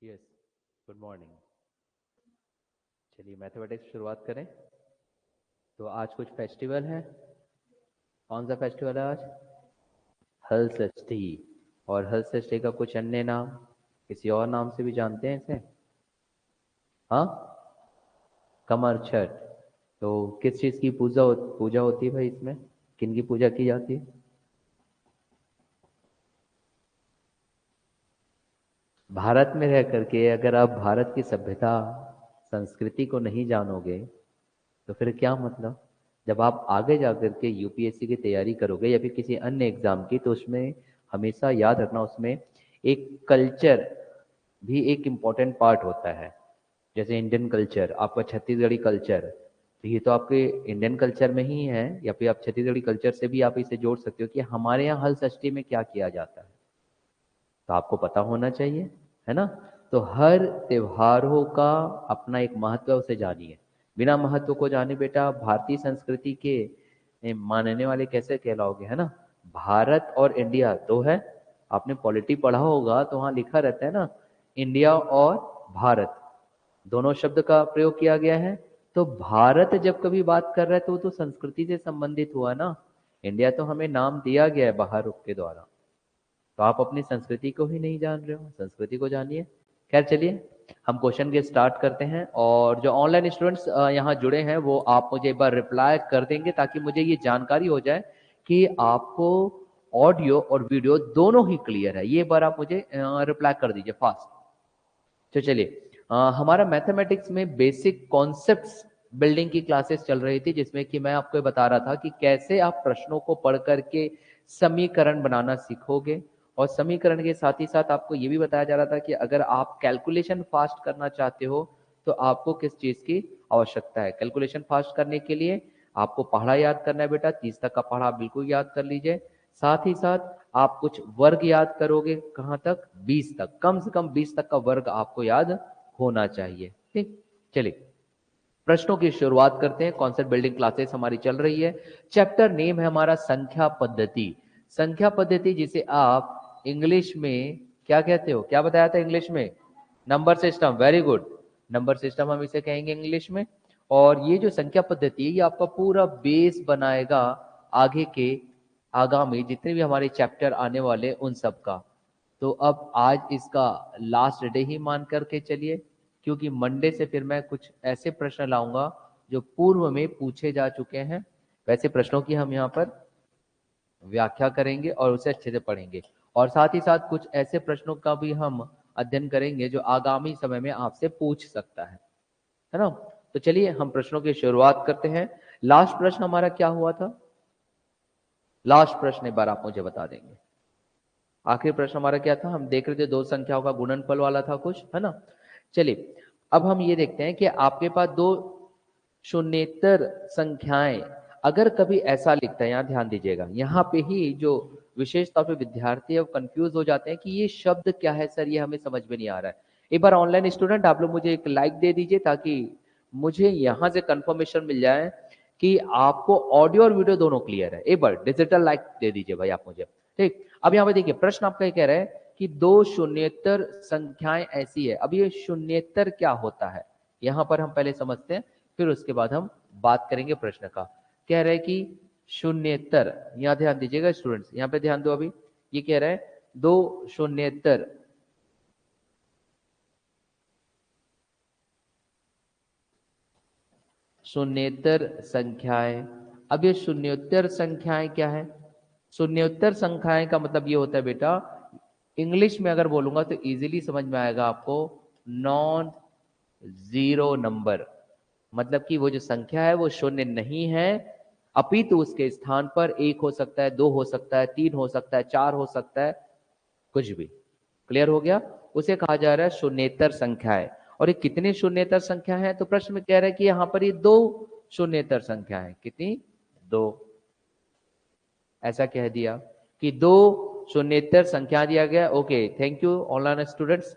Yes, good morning. चलिए mathematics शुरुआत करें। तो आज कुछ फेस्टिवल है। कौन सा फेस्टिवल है आज? हल षष्ठी। और हल षष्ठी का कुछ अन्य नाम, किसी और नाम से भी जानते हैं इसे? हाँ, कमर छठ। तो किस चीज़ की पूजा होती है भाई इसमें? किन की पूजा की जाती है? भारत में रह करके अगर आप भारत की सभ्यता संस्कृति को नहीं जानोगे तो फिर क्या मतलब? जब आप आगे जाकर के यूपीएससी की तैयारी करोगे या फिर किसी अन्य एग्जाम की, तो उसमें हमेशा याद रखना, उसमें एक कल्चर भी एक इम्पॉर्टेंट पार्ट होता है। जैसे इंडियन कल्चर, आपका छत्तीसगढ़ी कल्चर, तो ये तो आपके इंडियन कल्चर में ही है, या फिर आप छत्तीसगढ़ी कल्चर से भी आप इसे जोड़ सकते हो कि हमारे यहाँ हल षष्ठी में क्या किया जाता है। तो आपको पता होना चाहिए, है ना? तो हर त्योहारों का अपना एक महत्व है, उसे जानिए। बिना महत्व को जाने बेटा भारतीय संस्कृति के मानने वाले कैसे कहलाओगे, है ना? भारत और इंडिया दो है। आपने पॉलिटी पढ़ा होगा तो वहां लिखा रहता है ना, इंडिया और भारत दोनों शब्द का प्रयोग किया गया है। तो भारत जब कभी बात कर रहा है तो वो तो संस्कृति से संबंधित हुआ ना। इंडिया तो हमें नाम दिया गया है बाहर के द्वारा। तो आप अपनी संस्कृति को ही नहीं जान रहे हो, संस्कृति को जानिए। खैर चलिए, हम क्वेश्चन के स्टार्ट करते हैं। और जो ऑनलाइन स्टूडेंट्स यहाँ जुड़े हैं वो आप मुझे एक बार रिप्लाई कर देंगे ताकि मुझे ये जानकारी हो जाए कि आपको ऑडियो और वीडियो दोनों ही क्लियर है। ये एक बार आप मुझे रिप्लाई कर दीजिए फास्ट। तो चलिए, हमारा मैथमेटिक्स में बेसिक कॉन्सेप्ट्स बिल्डिंग की क्लासेस चल रही थी, जिसमें कि मैं आपको बता रहा था कि कैसे आप प्रश्नों को पढ़ करके समीकरण बनाना सीखोगे। और समीकरण के साथ ही साथ आपको ये भी बताया जा रहा था कि अगर आप कैलकुलेशन फास्ट करना चाहते हो तो आपको किस चीज की आवश्यकता है। कैलकुलेशन फास्ट करने के लिए आपको पहाड़ा याद करना है बेटा, 30 तक का पहाड़ा बिल्कुल याद कर लीजिए। साथ ही साथ आप कुछ वर्ग याद करोगे, कहां तक? 20 तक, कम से कम 20 तक का वर्ग आपको याद होना चाहिए। ठीक, चलिए प्रश्नों की शुरुआत करते हैं। कॉन्सेप्ट बिल्डिंग क्लासेस हमारी चल रही है। चैप्टर नेम है हमारा संख्या पद्धति। संख्या पद्धति जिसे आप इंग्लिश में क्या कहते हो? क्या बताया था इंग्लिश में? Number system. Very good, number system हम इसे कहेंगे इंग्लिश में। और ये जो संख्या पद्धति है ये आपका पूरा बेस बनाएगा आगे के आगामी जितने भी हमारे चैप्टर आने वाले उन सब का। तो अब आज इसका लास्ट डे ही मान करके चलिए, क्योंकि मंडे से फिर मैं कुछ ऐसे प्रश्न लाऊंगा जो पूर्व में पूछे जा चुके हैं। वैसे प्रश्नों की हम यहाँ पर व्याख्या करेंगे और उसे अच्छे से पढ़ेंगे। और साथ ही साथ कुछ ऐसे प्रश्नों का भी हम अध्ययन करेंगे जो आगामी समय में आपसे पूछ सकता है ना? तो चलिए हम प्रश्नों की शुरुआत करते हैं। लास्ट प्रश्न हमारा क्या हुआ था? लास्ट प्रश्न एक बार आप मुझे बता देंगे। आखिरी प्रश्न हमारा क्या था? हम देख रहे थे दो संख्याओं का गुणनफल वाला था कुछ, है ना? चलिए अब हम ये देखते हैं कि आपके पास दो शून्येतर संख्याएं, अगर कभी ऐसा लिखता है, यहां ध्यान दीजिएगा, यहाँ पे ही जो विशेष तौर पे विद्यार्थी है वो कंफ्यूज हो जाते हैं कि ये शब्द क्या है सर, ये हमें समझ में नहीं आ रहा है। एक बार ऑनलाइन स्टूडेंट आप लोग मुझे एक लाइक दे दीजिए ताकि मुझे यहां से कंफर्मेशन मिल जाए कि आपको ऑडियो और वीडियो दोनों क्लियर है। एक बार डिजिटल लाइक दे दीजिए भाई आप मुझे। ठीक, अब यहाँ पे देखिए प्रश्न आपका कह रहा है कि दो शून्येतर संख्याएं ऐसी है। अब ये शून्येतर क्या होता है यहां पर हम पहले समझते हैं, फिर उसके बाद हम बात करेंगे प्रश्न का। कह रहे हैं कि शून्येतर, यहां ध्यान दीजिएगा स्टूडेंट्स, यहां पे ध्यान दो। अभी ये कह रहा है दो शून्येतर शून्येतर संख्याएं। अब ये शून्योत्तर संख्याएं क्या है? शून्योत्तर संख्याएं का मतलब ये होता है बेटा, इंग्लिश में अगर बोलूंगा तो इजीली समझ में आएगा आपको, नॉन जीरो नंबर। मतलब कि वो जो संख्या है वो शून्य नहीं है, अपितु उसके स्थान पर एक हो सकता है, दो हो सकता है, तीन हो सकता है, चार हो सकता है, कुछ भी। क्लियर हो गया? उसे कहा जा रहा है शून्येतर संख्याएं। और ये कितनी शून्येतर संख्या है? तो प्रश्न में कह रहा है कि यहां पर ये दो शून्येतर संख्या है। कितनी? दो। ऐसा कह दिया कि दो शून्येतर संख्या दिया गया। Okay, thank you online students.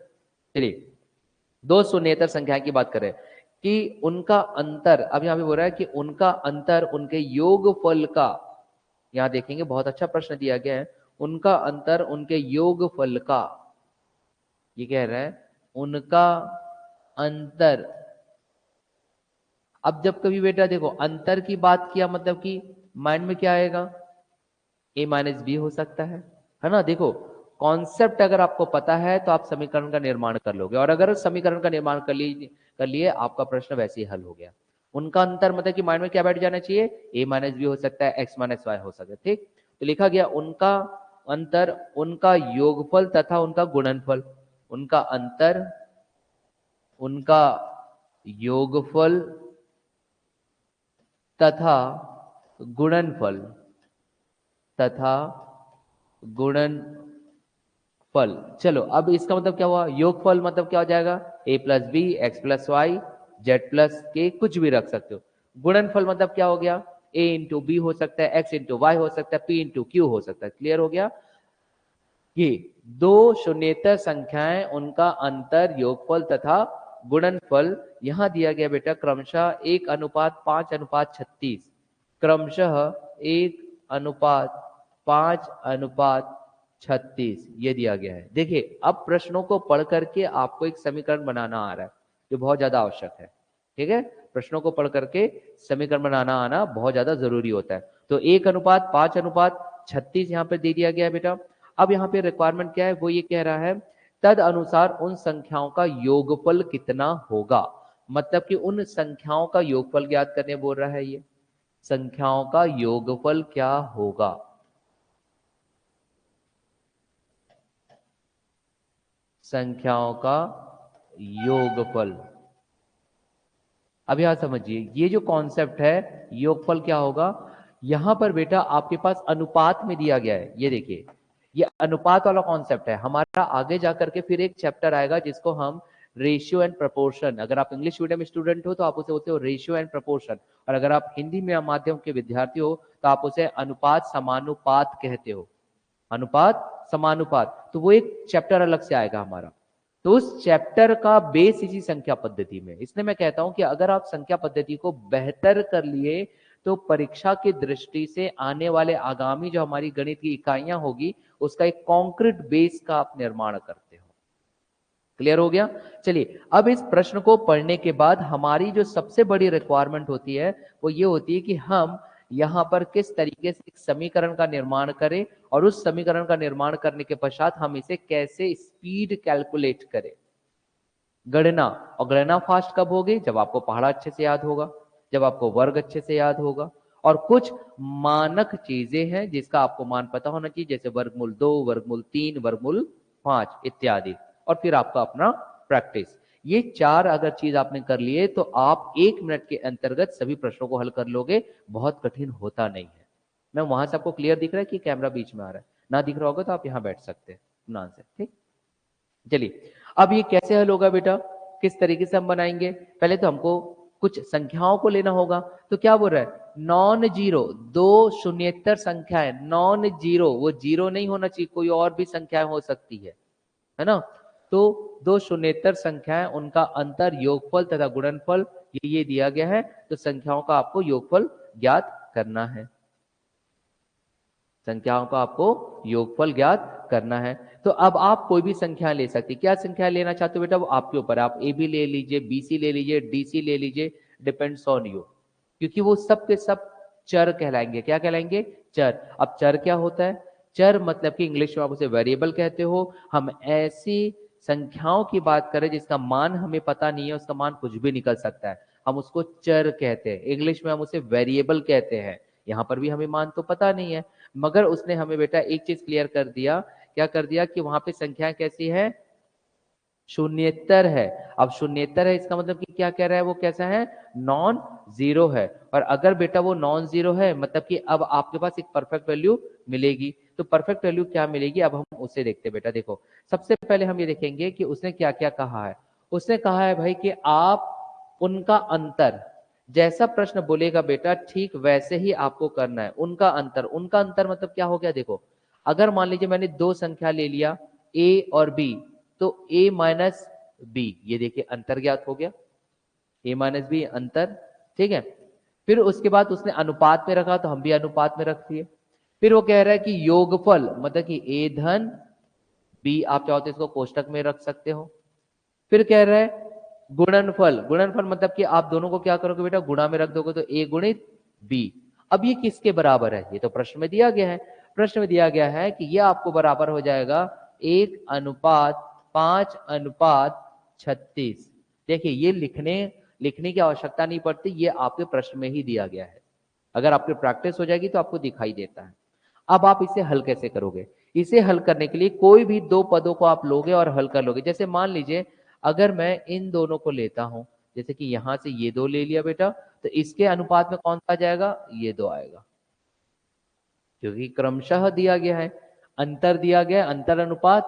चलिए दो शून्येतर संख्या की बात करें कि उनका अंतर, अब यहां पे बोल रहा है कि उनका अंतर उनके योगफल का, यहां देखेंगे बहुत अच्छा प्रश्न दिया गया है, उनका अंतर उनके योगफल का, ये कह रहा है उनका अंतर। अब जब कभी बेटा देखो अंतर की बात किया मतलब कि माइंड में क्या आएगा, a माइनस बी हो सकता है ना। देखो कॉन्सेप्ट अगर आपको पता है तो आप समीकरण का निर्माण कर लोगे, और अगर समीकरण का निर्माण कर लिए आपका प्रश्न वैसे ही हल हो गया। उनका अंतर मतलब कि माइंड में क्या बैठ जाना चाहिए, a माइनस बी हो सकता है, x माइनस वाई हो सकता है। ठीक, तो लिखा गया उनका अंतर, उनका योगफल तथा उनका गुणनफल। उनका अंतर, उनका योगफल तथा गुणनफल, तथा गुणनफल। चलो अब इसका मतलब क्या हुआ, योगफल मतलब क्या हो जाएगा, a plus B X plus Y Z plus K, कुछ भी रख सकते हो। गुणनफल मतलब क्या हो गया, a इंटू बी हो सकता है, x इंटू वाई हो सकता है, p इंटू क्यू हो सकता है। क्लियर हो गया। ये दो शून्येतर संख्याएं, उनका अंतर, योगफल तथा गुणनफल यहां दिया गया बेटा क्रमशः 1:5:36, क्रमशः 1:5:36 ये दिया गया है। देखिए अब प्रश्नों को पढ़ करके आपको एक समीकरण बनाना आ रहा है, जो बहुत ज्यादा आवश्यक है। ठीक है, प्रश्नों को पढ़ करके समीकरण बनाना आना बहुत ज्यादा जरूरी होता है। तो 1:5:36 यहाँ पे दे दिया गया है बेटा। अब यहाँ पे रिक्वायरमेंट क्या है, वो ये कह रहा है तद अनुसार उन संख्याओं का योगफल कितना होगा। मतलब कि उन संख्याओं का योगफल ज्ञात करने बोल रहा है, ये संख्याओं का योगफल क्या होगा। संख्याओं का योगफल। अब यहां समझिए ये जो कॉन्सेप्ट है योगफल क्या होगा, यहां पर बेटा आपके पास अनुपात में दिया गया है। ये देखिए ये अनुपात वाला कॉन्सेप्ट है हमारा। आगे जाकर के फिर एक चैप्टर आएगा जिसको हम रेशियो एंड प्रपोर्शन, अगर आप इंग्लिश मीडियम स्टूडेंट हो तो आप उसे बोलते हो रेशियो एंड प्रपोर्शन, और अगर आप हिंदी में माध्यम के विद्यार्थी हो तो आप उसे अनुपात समानुपात कहते हो। अनुपात समानुपात, तो वो एक चैप्टर अलग से आएगा हमारा। तो उस चैप्टर का बेस इसी संख्या पद्धति में, इसलिए मैं कहता हूं कि अगर आप संख्या पद्धति को बेहतर कर लिए तो परीक्षा की दृष्टि से आने वाले आगामी जो हमारी गणित की इकाइयां होगी उसका एक कॉन्क्रीट बेस का आप निर्माण करते हो। क्लियर हो गया। चलिए अब इस प्रश्न को पढ़ने के बाद हमारी जो सबसे बड़ी रिक्वायरमेंट होती है वो ये होती है कि हम यहां पर किस तरीके से एक समीकरण का निर्माण करें, और उस समीकरण का निर्माण करने के पश्चात हम इसे कैसे स्पीड कैलकुलेट करें। गणना, और गणना फास्ट कब होगी, जब आपको पहाड़ा अच्छे से याद होगा, जब आपको वर्ग अच्छे से याद होगा, और कुछ मानक चीजें हैं जिसका आपको मान पता होना चाहिए, जैसे वर्गमूल 2, वर्गमूल 3, वर्गमूल 5 इत्यादि, और फिर आपका अपना प्रैक्टिस। ये चार अगर चीज आपने कर लिए तो आप 1 मिनट के अंतर्गत सभी प्रश्नों को हल कर लोगे, बहुत कठिन होता नहीं है। मैं वहां से आपको क्लियर दिख रहा है कि कैमरा बीच में आ रहा है, ना दिख रहा होगा तो आप यहाँ बैठ सकते हैं ना से। ठीक, चलिए अब ये कैसे हल होगा बेटा, किस तरीके से हम बनाएंगे। पहले तो हमको कुछ संख्याओं को लेना होगा। तो क्या बोल रहा है, नॉन जीरो, दो शून्येतर संख्याएं नॉन जीरो, वो जीरो नहीं होना चाहिए, कोई और भी संख्याएं हो सकती है ना। तो दो शून्येतर संख्याएं, उनका अंतर, योगफल तथा गुणनफल ये दिया गया है। तो संख्याओं का आपको योगफल ज्ञात करना है, संख्याओं का आपको योगफल ज्ञात करना है। तो अब आप कोई भी संख्या ले सकते हैं, क्या संख्या लेना चाहते हो बेटा वो आपके ऊपर, आप ए बी ले लीजिए, बी सी ले लीजिए, डी सी ले लीजिए, डिपेंड्स ऑन यू, क्योंकि वो सब के सब चर कहलाएंगे। क्या कहलाएंगे, चर। अब चर क्या होता है, चर मतलब कि इंग्लिश में आप उसे वेरिएबल कहते हो। हम ऐसी संख्याओं की बात करें जिसका मान हमें पता नहीं है, उसका मान कुछ भी निकल सकता है, हम उसको चर कहते हैं। इंग्लिश में हम उसे वेरिएबल कहते हैं। यहां पर भी हमें मान तो पता नहीं है, मगर उसने हमें बेटा एक चीज क्लियर कर दिया, क्या कर दिया कि वहां पे संख्या कैसी है, शून्येतर है। अब शून्येतर है इसका मतलब कि क्या कह रहा है, वो कैसा है, नॉन जीरो है। और अगर बेटा वो नॉन जीरो है मतलब कि अब आपके पास एक परफेक्ट वैल्यू मिलेगी। तो परफेक्ट वैल्यू क्या मिलेगी, अब हम उसे देखते हैं बेटा। देखो सबसे पहले हम ये देखेंगे कि उसने क्या क्या कहा है। उसने कहा है भाई कि आप उनका अंतर, जैसा प्रश्न बोलेगा बेटा ठीक वैसे ही आपको करना है। उनका अंतर, उनका अंतर मतलब क्या हो गया, देखो अगर मान लीजिए मैंने दो संख्या ले लिया a और b, तो a माइनस बी, ये देखिए अंतर ज्ञात हो गया, a माइनस बी अंतर। ठीक है, फिर उसके बाद उसने अनुपात में रखा तो हम भी अनुपात में रख दिए। फिर वो कह रहा है कि योगफल मतलब कि a धन b, आप चाहो तो इसको कोष्टक में रख सकते हो। फिर कह रहा है गुणनफल। गुणनफल मतलब कि आप दोनों को क्या करोगे बेटा, गुणा में रख दोगे तो a गुणित b। अब ये किसके बराबर है, ये तो प्रश्न में दिया गया है। प्रश्न में दिया गया है कि ये आपको बराबर हो जाएगा 1:5:36। देखिए ये लिखने की आवश्यकता नहीं पड़ती, ये आपके प्रश्न में ही दिया गया है। अगर आपकी प्रैक्टिस हो जाएगी तो आपको दिखाई देता है। अब आप इसे हल कैसे करोगे, इसे हल करने के लिए कोई भी दो पदों को आप लोगे और हल कर लोगे। जैसे मान लीजिए अगर मैं इन दोनों को लेता हूं, जैसे कि यहां से ये दो ले लिया बेटा, तो इसके अनुपात में कौन सा आ जाएगा, ये दो आएगा, क्योंकि क्रमशः दिया गया है, अंतर दिया गया है, अंतर अनुपात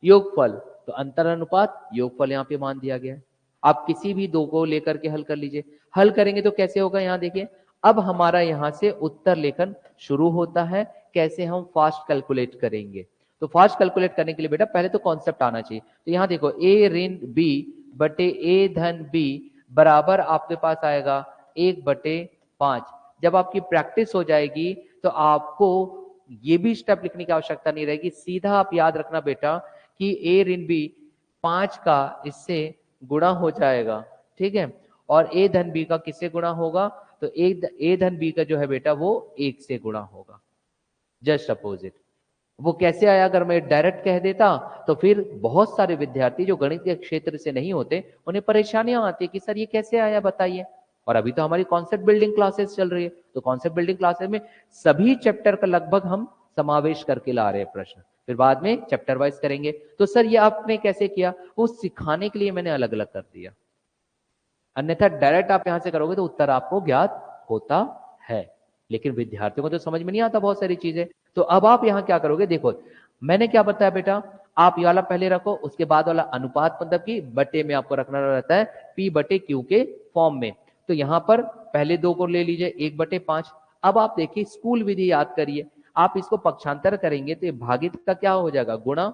योगफल, तो अंतर अनुपात योगफल यहाँ पे मान दिया गया है। आप किसी भी दो को लेकर के हल कर लीजिए। हल करेंगे तो कैसे होगा, यहाँ देखिए अब हमारा यहाँ से उत्तर लेखन शुरू होता है। कैसे हम फास्ट कैलकुलेट करेंगे, तो फास्ट कैलकुलेट करने के लिए बेटा पहले तो कॉन्सेप्ट आना चाहिए। तो यहाँ देखो a ऋण b बटे a धन b बराबर आपके पास आएगा 1/5। जब आपकी प्रैक्टिस हो जाएगी तो आपको ये भी स्टेप लिखने की आवश्यकता नहीं रहेगी, सीधा आप याद रखना बेटा कि a ऋण b 5 का इससे गुणा हो जाएगा, ठीक है, और a धन b का किससे गुणा होगा, तो a धन b का जो है बेटा वो 1 से गुणा होगा, जस्ट अपोजिट। वो कैसे आया, अगर मैं डायरेक्ट कह देता तो फिर बहुत सारे विद्यार्थी जो गणित के क्षेत्र से नहीं होते उन्हें परेशानियां आती कि सर ये कैसे आया बताइए। और अभी तो हमारी कॉन्सेप्ट बिल्डिंग क्लासेस चल रही है, तो कॉन्सेप्ट बिल्डिंग क्लासेस में सभी चैप्टर का लगभग हम समावेश करके ला रहे हैं प्रश्न, फिर बाद में चैप्टर वाइज करेंगे। तो सर ये आपने कैसे किया, वो सिखाने के लिए मैंने अलग अलग कर दिया, अन्यथा डायरेक्ट आप यहां से करोगे तो उत्तर आपको ज्ञात होता है, लेकिन विद्यार्थियों को तो समझ में नहीं आता बहुत सारी चीजें। तो अब आप यहां क्या करोगे, देखो मैंने क्या बताया बेटा, आप ये वाला पहले रखो, उसके बाद वाला अनुपात मतलब कि बटे में आपको रखना रहता है p/q के फॉर्म में। तो यहां पर पहले दो को ले लीजिए 1/5। अब आप देखिए स्कूल विधि याद करिए, आप इसको पक्षांतर करेंगे तो भागित का क्या हो जाएगा, गुणा।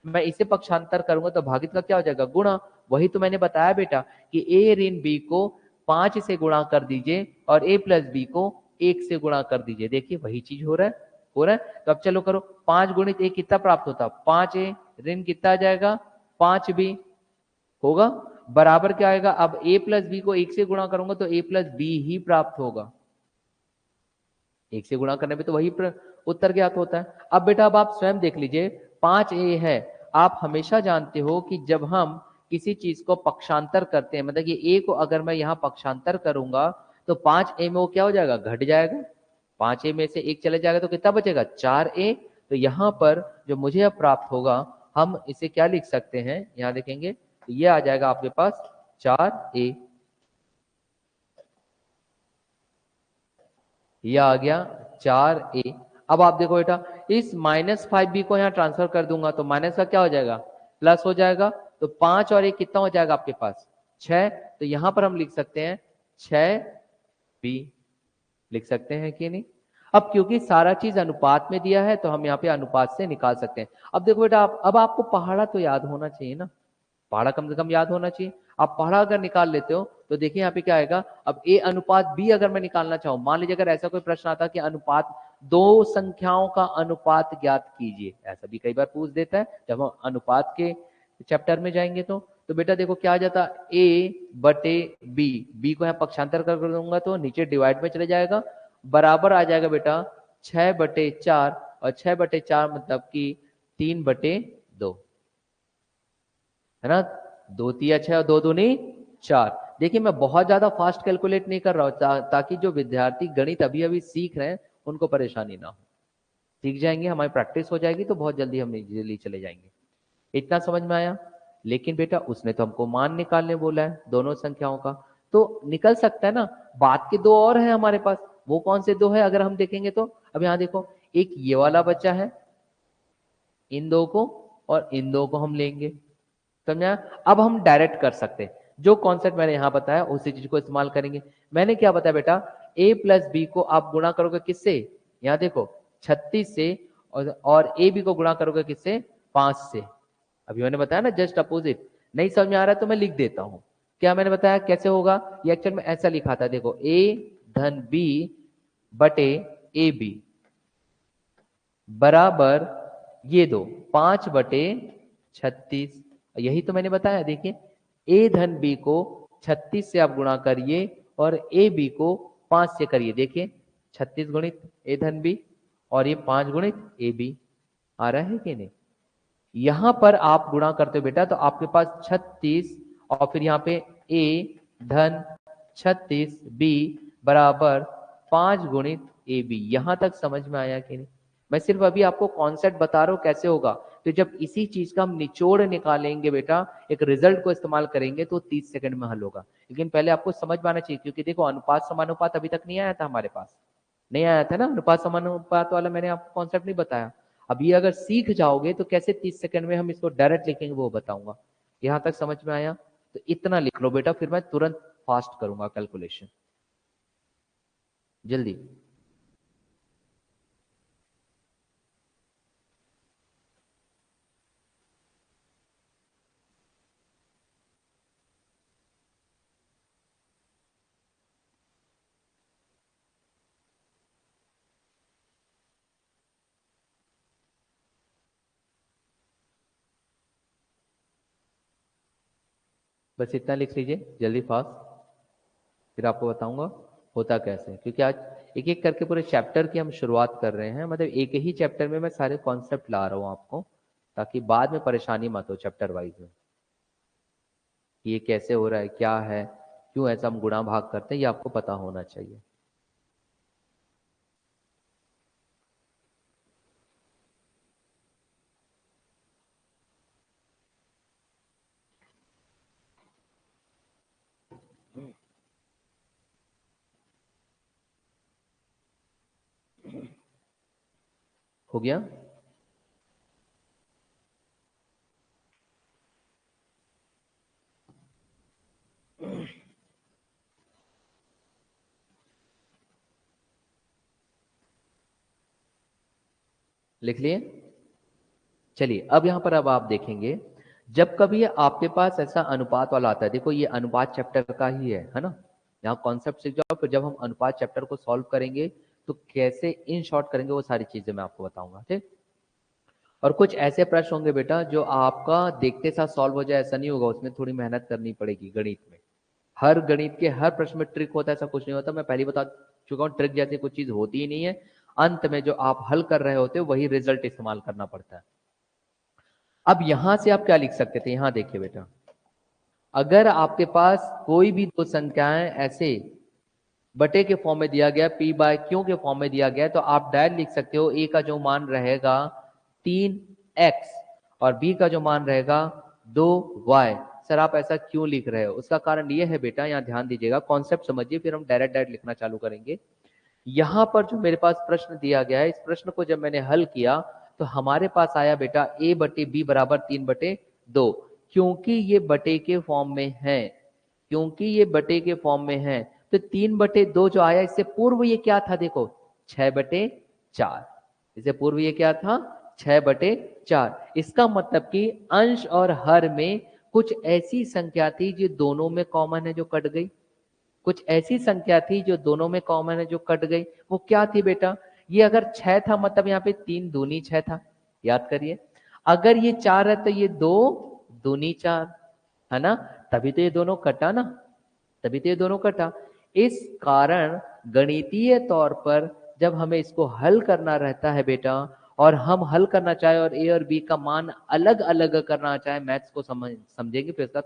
मैं इसे पक्षांतर करूंगा तो भागित का क्या हो जाएगा, गुणा। वही तो मैंने बताया बेटा कि a ऋण b को 5 से गुणा कर दीजिए और a प्लस बी को 1 से गुणा कर दीजिए। देखिए वही चीज हो रहा है। तो अब चलो करो, 5 गुणित a कितना प्राप्त होता, 5a ऋण कितना आ जाएगा 5b होगा, बराबर क्या आएगा, अब a प्लस बी को 1 से गुणा करूंगा तो a प्लस बी ही प्राप्त होगा। 1 से गुणा करने पे तो वही उत्तर ज्ञात होता है। अब बेटा अब आप स्वयं देख लीजिए 5a है, आप हमेशा जानते हो कि जब हम किसी चीज को पक्षांतर करते हैं, मतलब कि a को अगर मैं यहाँ पक्षांतर करूंगा तो 5a में वो क्या हो जाएगा, घट जाएगा, 5a में से 1 चले जाएगा तो कितना बचेगा 4a। तो यहाँ पर जो मुझे अब प्राप्त होगा, हम इसे क्या लिख सकते हैं, यहाँ देखेंगे तो ये आ जाएगा आपके पास 4a, यह आ गया 4a। अब आप देखो बेटा इस -5b को यहाँ ट्रांसफर कर दूंगा तो माइनस का क्या हो जाएगा, प्लस हो जाएगा, तो 5 और 1 कितना हो जाएगा आपके पास 6। तो यहां पर हम लिख सकते हैं 6b, लिख सकते हैं कि नहीं। अब क्योंकि सारा चीज अनुपात में दिया है तो हम यहाँ पे अनुपात से निकाल सकते हैं। अब देखो बेटा अब आपको पहाड़ा तो याद होना चाहिए ना, पहाड़ा कम से कम याद होना चाहिए। आप पहाड़ा अगर निकाल लेते हो तो देखिए यहाँ पे क्या आएगा, अब a अनुपात b अगर मैं निकालना चाहूं, मान लीजिए अगर ऐसा कोई प्रश्न आता कि अनुपात दो संख्याओं का अनुपात ज्ञात कीजिए, ऐसा भी कई बार पूछ देता है जब हम अनुपात के चैप्टर में जाएंगे। तो बेटा देखो क्या आ जाता, a/b, b को यहाँ पक्षांतर कर दूंगा तो नीचे डिवाइड में चले जाएगा, बराबर आ जाएगा बेटा 6/4, और 6/4 मतलब कि 3/2, है ना, 2 तिया 6 और 2 दूनी 4। देखिए मैं बहुत ज्यादा फास्ट कैलकुलेट नहीं कर रहा हूं ताकि जो विद्यार्थी गणित अभी अभी सीख रहे हैं उनको परेशानी ना हो, सीख जाएंगे, हमारी प्रैक्टिस हो जाएगी तो बहुत जल्दी हम इजीली चले जाएंगे। इतना समझ में आया। लेकिन बेटा उसने तो हमको मान निकालने बोला है दोनों संख्याओं का, तो निकल सकता है ना, बात के दो और है हमारे पास, वो कौन से दो है अगर हम देखेंगे तो, अब यहाँ देखो एक ये वाला बच्चा है, इन दो को और इन दो को हम लेंगे, समझा। अब हम डायरेक्ट कर सकते हैं, जो कॉन्सेप्ट मैंने यहां बताया उसी चीज को इस्तेमाल करेंगे। मैंने क्या बताया बेटा, a प्लस बी को आप गुणा करोगे किससे, यहाँ देखो 36 से, और ए बी को गुणा करोगे किससे 5 से। अभी मैंने बताया ना जस्ट अपोजिट। नहीं समझ में आ रहा है तो मैं लिख देता हूं, क्या मैंने बताया कैसे होगा, ये एक्चुअल में ऐसा लिखा था, देखो a धन b बटे ए बी बराबर ये दो 5/36, यही तो मैंने बताया। देखिए ए धन बी को 36 से आप गुणा करिए और ए बी को 5 से करिए। देखिए 36 गुणित ए धन बी और ये 5 गुणित ए बी आ रहा है कि नहीं। यहां पर आप गुणा करते हो बेटा तो आपके पास 36 और फिर यहाँ पे ए धन 36 बी बराबर 5 गुणित ए बी। यहां तक समझ में आया कि नहीं। मैं सिर्फ अभी आपको कॉन्सेप्ट बता रहा हूं कैसे होगा। तो जब इसी चीज का हम निचोड़ निकालेंगे बेटा, एक रिजल्ट को इस्तेमाल करेंगे तो 30 सेकंड में हल होगा। लेकिन पहले आपको समझ में आना चाहिए, क्योंकि देखो अनुपात समानुपात अभी तक नहीं आया था हमारे पास, नहीं आया था ना अनुपात समानुपात वाला, मैंने आपको कॉन्सेप्ट नहीं बताया। अब ये अगर सीख जाओगे तो कैसे 30 सेकंड में हम इसको डायरेक्ट लिखेंगे वो बताऊंगा। यहां तक समझ में आया तो इतना लिख लो बेटा, फिर मैं तुरंत फास्ट करूंगा कैलकुलेशन, जल्दी। बस इतना लिख लीजिए जल्दी फास्ट, फिर आपको बताऊंगा होता कैसे। क्योंकि आज एक एक करके पूरे चैप्टर की हम शुरुआत कर रहे हैं, मतलब एक ही चैप्टर में मैं सारे कॉन्सेप्ट ला रहा हूं आपको, ताकि बाद में परेशानी मत हो चैप्टर वाइज में कि ये कैसे हो रहा है, क्या है, क्यों ऐसा हम गुणा भाग करते हैं, ये आपको पता होना चाहिए। हो गया। लिख लिए। चलिए अब यहां पर अब आप देखेंगे, जब कभी आपके पास ऐसा अनुपात वाला आता है, देखो ये अनुपात चैप्टर का ही है ना। यहाँ कॉन्सेप्ट सीख जाओ, फिर जब हम अनुपात चैप्टर को सॉल्व करेंगे तो कैसे इन शॉर्ट करेंगे वो सारी चीजें मैं आपको बताऊंगा, ठीक। और कुछ ऐसे प्रश्न होंगे बेटा जो आपका देखते साथ सॉल्व हो जाए, ऐसा नहीं होगा, उसमें थोड़ी मेहनत करनी पड़ेगी। गणित में हर गणित के हर प्रश्न में ट्रिक होता है, ऐसा कुछ नहीं होता। मैं पहले बता चुका हूँ, ट्रिक जैसी कुछ चीज होती ही नहीं है। अंत में जो आप हल कर रहे होते हो वही रिजल्ट इस्तेमाल करना पड़ता है। अब यहां से आप क्या लिख सकते थे, यहां देखिए बेटा, अगर आपके पास कोई भी दो संख्याएं ऐसे बटे के फॉर्म में दिया गया, पी बाय क्यू के फॉर्म में दिया गया, तो आप डायरेक्ट लिख सकते हो ए का जो मान रहेगा 3x और बी का जो मान रहेगा 2y। सर आप ऐसा क्यों लिख रहे हो, उसका कारण ये है बेटा, यहाँ ध्यान दीजिएगा, कॉन्सेप्ट समझिए, फिर हम डायरेक्ट डायरेक्ट लिखना चालू करेंगे। यहां पर जो मेरे पास प्रश्न दिया गया है, इस प्रश्न को जब मैंने हल किया तो हमारे पास आया बेटा a बटे बी बराबर 3/2। क्योंकि ये बटे के फॉर्म में है, क्योंकि ये बटे के फॉर्म में है, तो 3/2 जो आया, इससे पूर्व ये क्या था, देखो 6/4। इससे पूर्व ये क्या था, 6/4। इसका मतलब कि अंश और हर में कुछ ऐसी संख्या थी जो दोनों में कॉमन है, जो कट गई। कुछ ऐसी संख्या थी जो दोनों में कॉमन है, जो कट गई। वो क्या थी बेटा, ये अगर 6 था मतलब यहाँ पे 3 दूनी 6 था, याद करिए। अगर ये 4 है तो ये 2 दूनी 4 है ना, तभी तो ये दोनों कटा ना, तभी तो ये दोनों कटा। इस कारण गणितीय तौर पर जब हमें इसको हल करना रहता है बेटा, और हम हल करना चाहे और ए और बी का मान अलग अलग करना चाहे, मैथ्स को समझेंगे फिर उसका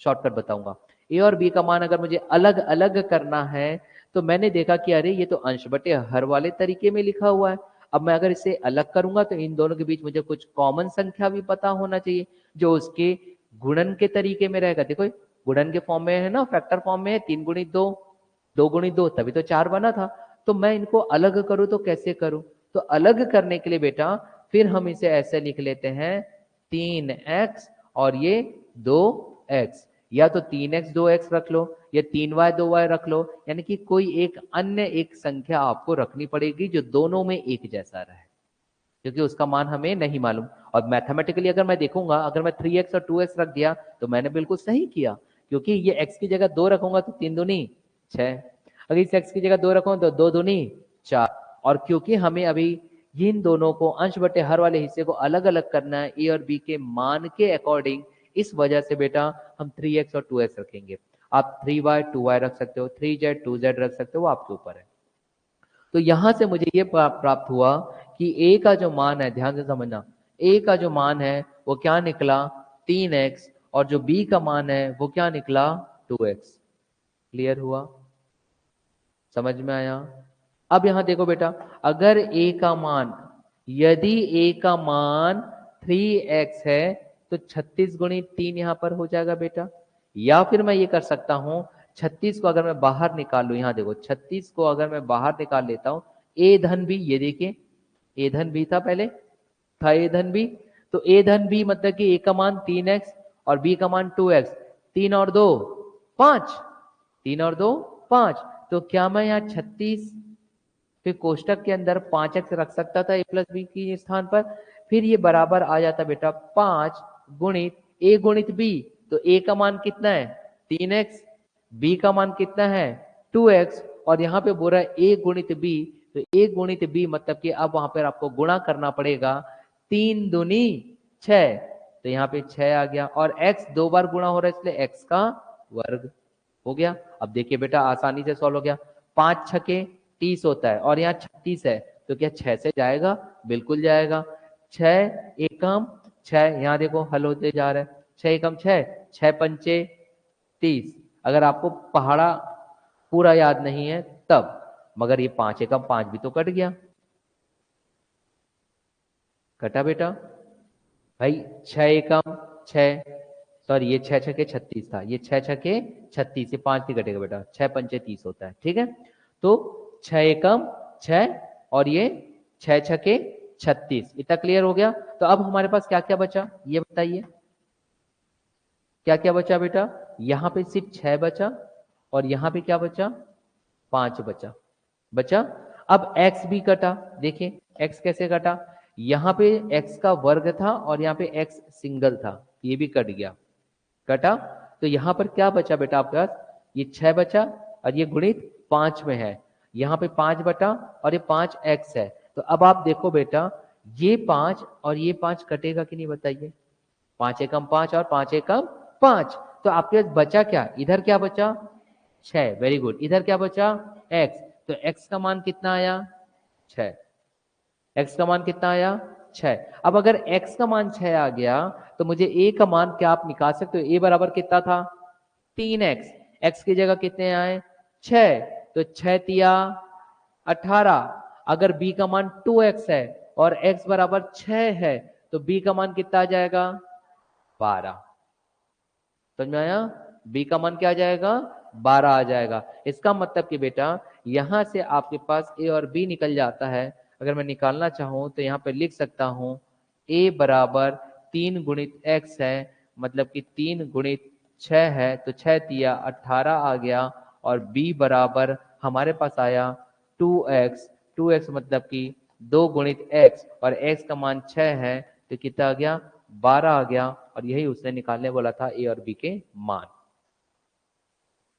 शॉर्टकट बताऊंगा। ए और बी का मान अगर मुझे अलग अलग करना है तो मैंने देखा कि अरे ये तो अंश बटे हर वाले तरीके में लिखा हुआ है। अब मैं अगर इसे अलग करूंगा तो इन दोनों के बीच मुझे कुछ कॉमन संख्या भी पता होना चाहिए, जो उसके गुणन के तरीके में रहेगा। देखो गुणन के फॉर्म में है ना, फैक्टर फॉर्म में है, 3 गुणित 2, 2 गुणित 2, तभी तो 4 बना था। तो मैं इनको अलग करूं तो कैसे करूं, तो अलग करने के लिए बेटा फिर हम इसे ऐसे लिख लेते हैं 3x और ये 2x, या तो 3x 2x रख लो या 3y 2y रख लो, यानी कि कोई एक अन्य एक संख्या आपको रखनी पड़ेगी जो दोनों में एक जैसा रहे, क्योंकि उसका मान हमें नहीं मालूम। और मैथमेटिकली अगर मैं देखूंगा, अगर मैं 3x और 2x रख दिया तो मैंने बिल्कुल सही किया, क्योंकि ये x की जगह 2 रखूंगा तो 3 दूनी 6, अगर इस x की जगह 2 रखूंगा तो 2 दूनी 4। और क्योंकि हमें अभी इन दोनों को अंश बटे हर वाले हिस्से को अलग अलग करना है, ए और बी के मान के अकॉर्डिंग, इस वजह से बेटा हम 3x और 2x रखेंगे। आप 3y 2y रख सकते हो, 3z 2z रख सकते हो, वो आपके ऊपर है। तो यहां से मुझे ये प्राप्त हुआ कि a का जो मान है, ध्यान से समझना, a का जो मान है वो क्या निकला 3x, और जो b का मान है वो क्या निकला 2x। क्लियर हुआ? समझ में आया? अब यहां देखो बेटा, अगर a का मान, यदि a का मान 3x है तो 36 गुणित 3 यहां पर हो जाएगा बेटा। या फिर मैं ये कर सकता हूं, 36 को अगर मैं बाहर निकाल लूं, यहां देखो 36 को अगर मैं बाहर निकाल लेता हूं, a धन b, ये देखिए a धन b था, पहले था a धन b, तो a धन b मतलब कि a का मान 3x और b का मान 2x, 3 और 2 5, 3 और 2 5, तो क्या मैं यहाँ 36 फिर कोष्टक के अंदर 5x रख सकता था a प्लस बी के स्थान पर, फिर ये बराबर आ जाता बेटा 5 गुणित a गुणित b। तो a का मान कितना है 3x, b का मान कितना है 2x, और यहाँ पे बोल रहा है a गुणित b, तो a गुणित b मतलब कि अब वहां पर आपको गुणा करना पड़ेगा, 3 दूनी 6, तो यहाँ पे 6 आ गया, और x 2 बार गुणा हो रहा है इसलिए x का वर्ग हो गया। अब देखिए बेटा आसानी से सॉल्व हो गया, 5 छके 30 होता है और यहाँ 36 है, तो क्या 6 से जाएगा? बिल्कुल जाएगा। 6 एकम 6, यहाँ देखो हल होते जा रहा है, 6 एकम 6, 6 पंचे 30। अगर आपको पहाड़ा पूरा याद नहीं है तब, मगर ये 5 एकम 5 भी तो कट गया, कटा बेटा भाई, 6 एकम 6, सॉरी ये 6 छके 36 था, ये 6 छके 36, ये 5 ही कटेगा बेटा, 6 पंचे 30 होता है, ठीक है। तो 6 एकम 6 और ये 6 छके 36, इतना क्लियर हो गया। तो अब हमारे पास क्या क्या बचा ये बताइए, क्या क्या बचा बेटा? यहां पे सिर्फ 6 बचा, और यहां पे क्या बचा 5 बचा, बचा। अब x भी कटा, देखिए x कैसे कटा, यहां पे x का वर्ग था और यहाँ पे x सिंगल था, ये भी कट गया, कटा। तो यहां पर क्या बचा बेटा आपके पास, ये 6 बचा और ये गुणित 5 में है, यहाँ पे 5 बटा और ये 5x है। तो अब आप देखो बेटा, ये 5 और ये 5 कटेगा कि नहीं बताइए, 5 एकम 5 और 5 एकम 5, तो आपके पास बचा क्या, इधर क्या बचा 6, वेरी गुड, इधर क्या बचा x, तो x का मान कितना आया 6, x का मान कितना आया 6। अब अगर x का मान 6 आ गया तो मुझे a का मान क्या आप निकाल सकते हो, a बराबर कितना था 3x, x की जगह कितने आए 6, तो 6 तिया 18। अगर b का मान 2x है और x बराबर 6 है तो b का मान कितना आ जाएगा 12, समझ में आया? b का मान क्या आ जाएगा 12 आ जाएगा। इसका मतलब कि बेटा यहां से आपके पास a और b निकल जाता है। अगर मैं निकालना चाहूं तो यहाँ पे लिख सकता हूं a बराबर 3 गुणित x है, मतलब कि 3 गुणित 6 है, तो 6 तिया 18 आ गया, और b बराबर हमारे पास आया 2x, 2x मतलब कि 2 गुणित x, और x का मान 6 है, तो कितना आ गया 12 आ गया, और यही उसने निकालने बोला था a और b के मान।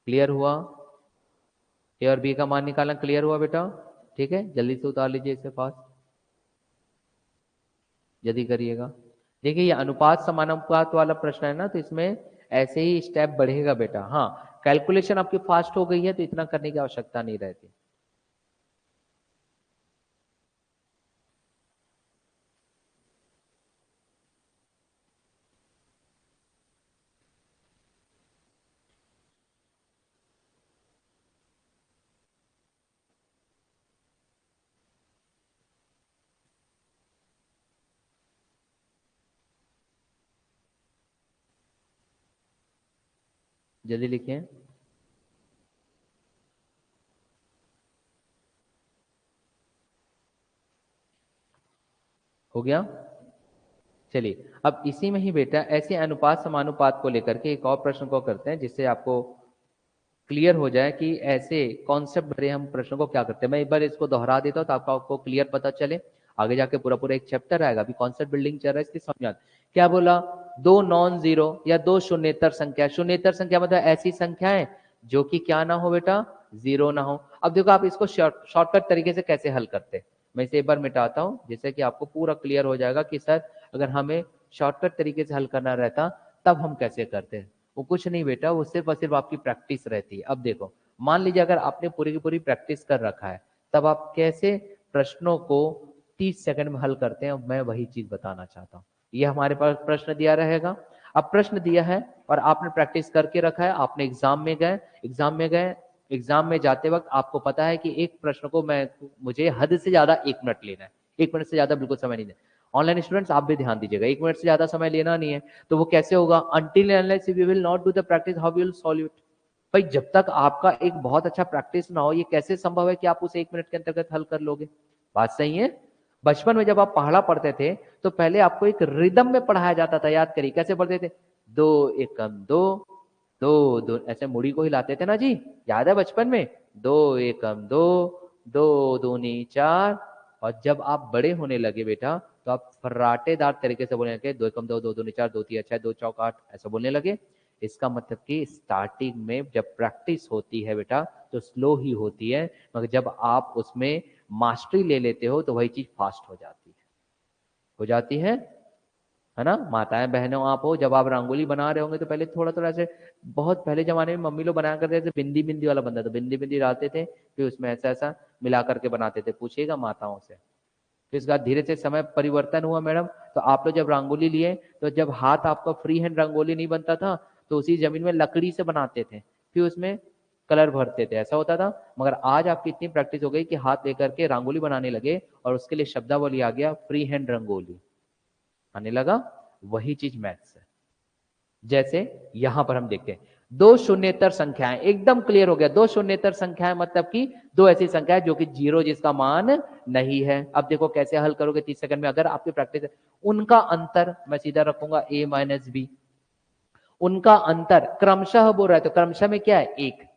क्लियर हुआ? ए और बी का मान निकालना क्लियर हुआ बेटा? ठीक है, जल्दी से उतार लीजिए इसे फास्ट, जल्दी करिएगा। देखिए ये अनुपात समानुपात वाला प्रश्न है ना, तो इसमें ऐसे ही स्टेप बढ़ेगा बेटा। हाँ, कैलकुलेशन आपकी फास्ट हो गई है तो इतना करने की आवश्यकता नहीं रहती। जल्दी लिखिए। हो गया? चलिए अब इसी में ही बेटा ऐसे अनुपात समानुपात को लेकर के एक और प्रश्न को करते हैं, जिससे आपको क्लियर हो जाए कि ऐसे कॉन्सेप्ट भरे हम प्रश्नों को क्या करते हैं। मैं एक बार इसको दोहरा देता हूं तो आपको क्लियर पता चले, आगे जाके पूरा पूरा एक चैप्टर आएगा, अभी कॉन्सेप्ट बिल्डिंग चल रहा है इसलिए समझ आता। क्या बोला, दो नॉन जीरो या दो शून्येतर संख्या, शून्येतर संख्या मतलब ऐसी संख्याएं जो कि क्या ना हो बेटा जीरो ना हो। अब देखो आप इसको शॉर्टकट तरीके से कैसे हल करते हैं, मैं इसे एक बार मिटाता हूं जिससे कि आपको पूरा क्लियर हो जाएगा कि सर अगर हमें शॉर्टकट तरीके से हल करना रहता तब हम कैसे करते हैं। वो कुछ नहीं बेटा, वो सिर्फ और सिर्फ आपकी प्रैक्टिस रहती है। अब देखो, मान लीजिए अगर आपने पूरी की पूरी प्रैक्टिस कर रखा है, तब आप कैसे प्रश्नों को 30 सेकंड में हल करते हैं, मैं वही चीज बताना चाहता हूँ। ये हमारे पास प्रश्न दिया रहेगा। अब प्रश्न दिया है और आपने प्रैक्टिस करके रखा है, आपने एग्जाम में जाते वक्त आपको पता है कि एक प्रश्न को मुझे हद से ज्यादा 1 मिनट लेना है, 1 मिनट से ज्यादा बिल्कुल समय नहीं देना। ऑनलाइन स्टूडेंट्स आप भी ध्यान दीजिएगा, 1 मिनट से ज्यादा समय लेना नहीं है। तो वो कैसे होगा, until unless we will not do the practice how will solve it. भाई जब तक आपका एक बहुत अच्छा प्रैक्टिस ना हो, ये कैसे संभव है कि आप उसे 1 मिनट के अंतर्गत हल कर लोगे। बात सही है। बचपन में जब आप पढ़ा पढ़ते थे तो पहले आपको एक रिदम में पढ़ाया जाता था, याद करिए कैसे पढ़ते थे, दो एकम दो, दो दो ऐसे मुड़ी को हिलाते थे ना जी, याद है बचपन में, दो एकम दो, दो दूनी चार। और जब आप बड़े होने लगे बेटा, तो आप फर्राटेदार तरीके से बोलने लगे, दो एकम दो, दो दूनी चार, दो तीन छह, दो चौक आठ, ऐसा बोलने लगे। इसका मतलब कि स्टार्टिंग में जब प्रैक्टिस होती है बेटा तो स्लो ही होती है, मगर जब आप उसमें मास्टरी ले लेते हो तो वही चीज फास्ट हो जाती है ना। माताएं बहनों आप हो, जब आप रंगोली बना रहे होंगे तो पहले थोड़ा थोड़ा ऐसे, बहुत पहले जमाने में मम्मी लोग बनाया करते थे, बिंदी बिंदी वाला बनता था, बिंदी बिंदी डालते थे, फिर उसमें ऐसा ऐसा मिला करके बनाते थे, पूछिएगा माताओं से। फिर इसके बाद धीरे से समय परिवर्तन हुआ मैडम, तो आप लोग जब रंगोली लिए तो जब हाथ आपका फ्री हैंड रंगोली नहीं बनता था, तो उसी जमीन में लकड़ी से बनाते थे, फिर उसमें कलर भरते थे, ऐसा होता था। मगर आज आपकी इतनी प्रैक्टिस हो गई कि हाथ लेकर के रंगोली बनाने लगे, और उसके लिए शब्दावली आ गया, फ्री हैंड रंगोली आने लगा। वही चीज मैथ्स है। जैसे यहां पर हम देखते हैं दो शून्येतर संख्याएं, एकदम क्लियर हो गया। दो शून्येतर संख्याएं मतलब कि दो ऐसी संख्याएं जो कि जीरो जिसका मान नहीं है। अब देखो कैसे हल करोगे 30 सेकंड में, अगर आपकी प्रैक्टिस है। उनका अंतर मैं सीधा रखूंगा a माइनस बी, उनका अंतर क्रमशः बोल रहा है, तो क्रमशः में क्या है, एक।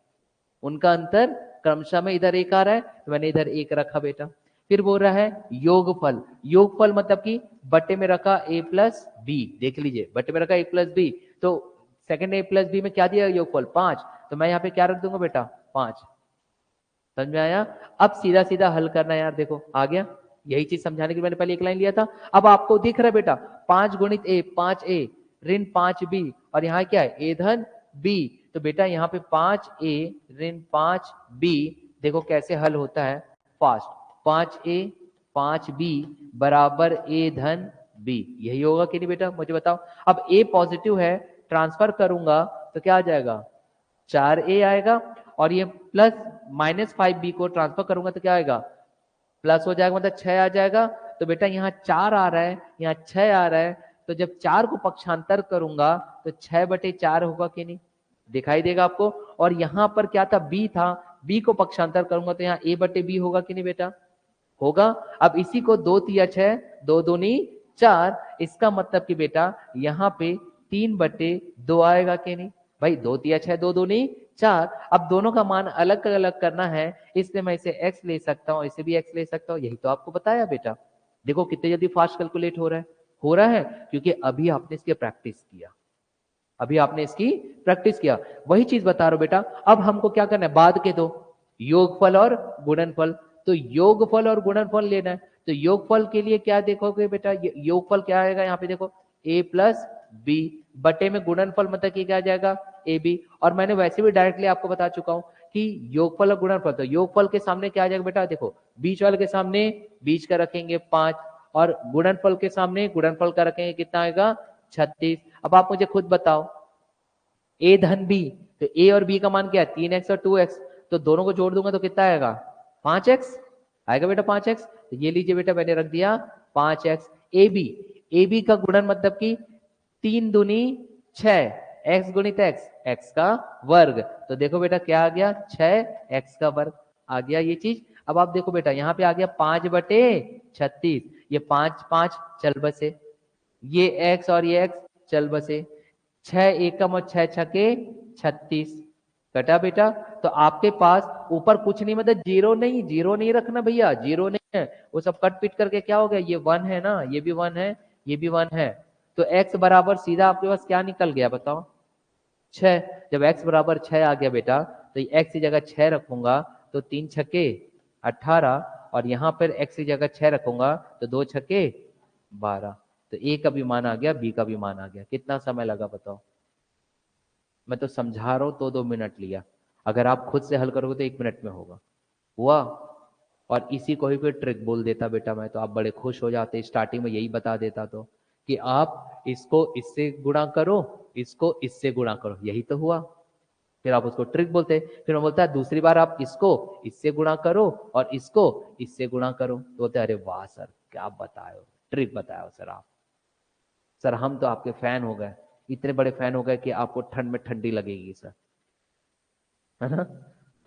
उनका अंतर क्रमशः में इधर एक आ रहा है, तो मैंने इधर एक रखा बेटा। फिर बोल रहा है योगफल, योगफल मतलब कि बट्टे में रखा a प्लस बी, देख लीजिए बट्टे में रखा a प्लस बी, तो सेकंड a प्लस बी में क्या दिया, योगफल 5, तो मैं यहाँ पे क्या रख दूंगा बेटा, 5। समझ में आया। अब सीधा सीधा हल करना यार, देखो आ गया। यही चीज समझाने के लिए मैंने पहले एक लाइन लिया था। अब आपको दिख रहा है बेटा, 5 गुणित a 5a ऋण 5b, और यहाँ क्या है a धन b, तो बेटा यहाँ पे 5a ऋण 5b, देखो कैसे हल होता है फास्ट। 5a 5b बराबर a धन b, यही होगा कि नहीं बेटा, मुझे बताओ। अब a पॉजिटिव है, ट्रांसफर करूंगा तो क्या आ जाएगा, 4a आएगा, और ये प्लस -5b को ट्रांसफर करूंगा तो क्या आएगा, प्लस हो जाएगा, मतलब 6 आ जाएगा। तो बेटा यहाँ 4 आ रहा है, यहाँ 6 आ रहा है, तो जब 4 को पक्षांतर करूंगा तो 6/4 होगा कि नहीं, दिखाई देगा आपको। और यहाँ पर क्या था, b था, b को पक्षांतर करूंगा तो यहाँ a/b होगा कि नहीं बेटा, होगा। अब इसी को 2 तिया 6, 2 दूनी 4, इसका मतलब कि बेटा यहाँ पे 3/2 आएगा कि नहीं भाई, 2 तिया 6, 2 दूनी 4। अब दोनों का मान अलग अलग करना है, इसलिए मैं इसे x ले सकता हूँ, इसे भी x ले सकता हूँ, यही तो आपको बताया बेटा। देखो कितने जल्दी फास्ट कैलकुलेट हो रहा है, क्योंकि अभी आपने इसकी प्रैक्टिस किया, अभी आपने इसकी प्रैक्टिस किया। वही चीज बता रहा हूं बेटा। अब हमको क्या करना है, बाद के दो, योगफल और गुणनफल। तो योगफल और गुणनफल लेना है, तो योगफल के लिए क्या देखोगे बेटा, योगफल क्या आएगा, यहाँ पे देखो a प्लस बी बटे में गुणनफल मतलब कि क्या आ जाएगा, ए बी। और मैंने वैसे भी डायरेक्टली आपको बता चुका हूं कि योगफल और गुणनफल, तो योगफल के सामने क्या आ जाएगा बेटा, देखो बीच वाले के सामने बीच का रखेंगे 5, और गुणनफल के सामने गुणनफल का रखेंगे, कितना आएगा 36। अब आप मुझे खुद बताओ, a धन b, तो a और b का मान क्या है, 3x और 2x, तो दोनों को जोड़ दूंगा तो कितना आएगा, 5x आएगा बेटा, 5x। तो ये लीजिए बेटा मैंने रख दिया 5x। ab का गुणन मतलब कि 3 दूनी 6, x गुणित x, x का वर्ग, तो देखो बेटा क्या आ गया, 6x का वर्ग आ गया ये चीज। अब आप देखो बेटा यहाँ पे आ गया 5/36, ये 5 5 चल बसे, ये x और ये x चल बसे, 6 एकम और 6 छके 36 कटा बेटा। तो आपके पास ऊपर कुछ नहीं, मतलब जीरो नहीं रखना भैया, जीरो नहीं है, वो सब कट पीट करके क्या हो गया, ये 1 है ना, ये भी 1 है, ये भी 1 है, तो x बराबर सीधा आपके पास क्या निकल गया बताओ, 6। जब x बराबर 6 आ गया बेटा, तो x की जगह 6 रखूंगा तो 3 छके 18, और यहाँ पर x की जगह 6 रखूंगा तो 2 छके 12। तो ए का भी मान आ गया, बी का भी मान आ गया। कितना समय लगा बताओ? मैं तो समझा रहा हूं तो 2 मिनट लिया, अगर आप खुद से हल करोगे तो 1 मिनट में होगा। हुआ? और इसी को ही फिर ट्रिक बोल देता बेटा मैं, तो आप बड़े खुश हो जाते, स्टार्टिंग में यही बता देता तो कि आप इसको इससे गुणा करो, इसको इससे गुणा करो, यही तो हुआ। फिर आप उसको ट्रिक बोलते, फिर मैं बोलता है दूसरी बार आप इसको इससे गुणा करो और इसको इससे गुणा करो, तो बोलते अरे वाह सर क्या बताए, ट्रिक बताया सर आप। सर हम तो आपके फैन हो गए, इतने बड़े फैन हो गए कि आपको ठंड में ठंडी लगेगी सर, है ना?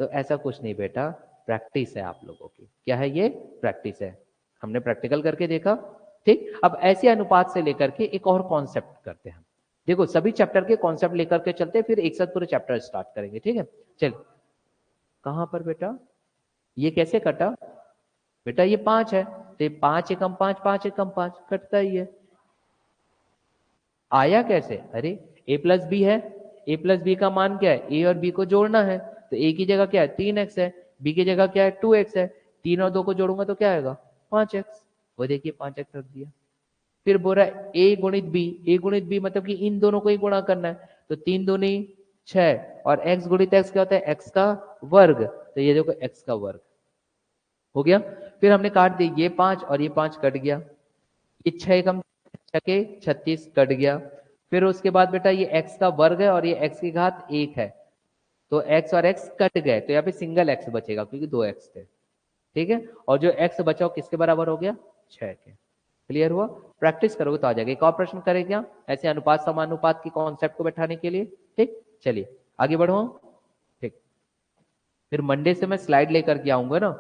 तो ऐसा कुछ नहीं बेटा, प्रैक्टिस है आप लोगों की। क्या है ये? प्रैक्टिस है। हमने प्रैक्टिकल करके देखा। ठीक, अब ऐसे अनुपात से लेकर के एक और कॉन्सेप्ट करते हैं हम। देखो सभी चैप्टर के कॉन्सेप्ट लेकर के चलते हैं, फिर एक साथ पूरे चैप्टर स्टार्ट करेंगे। ठीक है, चल। कहां पर बेटा? ये कैसे कटा बेटा? ये 5 है, तो ये 5 एकम 5, 5 एकम 5 कटता ही है। आया कैसे? अरे a प्लस बी है, a प्लस बी का मान क्या है? a और b को जोड़ना है, तो a की जगह क्या है? 3x है, b की जगह क्या है? 2x है। 3 और 2 को जोड़ूंगा तो क्या आएगा? 5x। वो देखिए 5x रख दिया। फिर बोल रहा है a गुणित b, a गुणित b मतलब कि इन दोनों को ही गुणा करना है, तो 3 दूनी 6 और x गुणित x क्या होता है? x का वर्ग, तो ये देखो x का वर्ग हो गया। फिर हमने काट दी, ये 5 और ये 5 कट गया, ये 6 कम 6 के 36 कट गया। फिर उसके बाद बेटा ये x का वर्ग है और ये x की घात 1 है, तो x और x कट गए, तो यहाँ पे सिंगल x बचेगा क्योंकि 2x थे। ठीक है, और जो x बचा वो किसके बराबर हो गया? 6 के। क्लियर हुआ? प्रैक्टिस करोगे तो आ जाएगा। एक और प्रश्न करें क्या ऐसे अनुपात समानुपात की कॉन्सेप्ट को बैठाने के लिए? ठीक, चलिए आगे बढ़ो। ठीक, फिर मंडे से मैं स्लाइड लेकर के आऊंगा ना,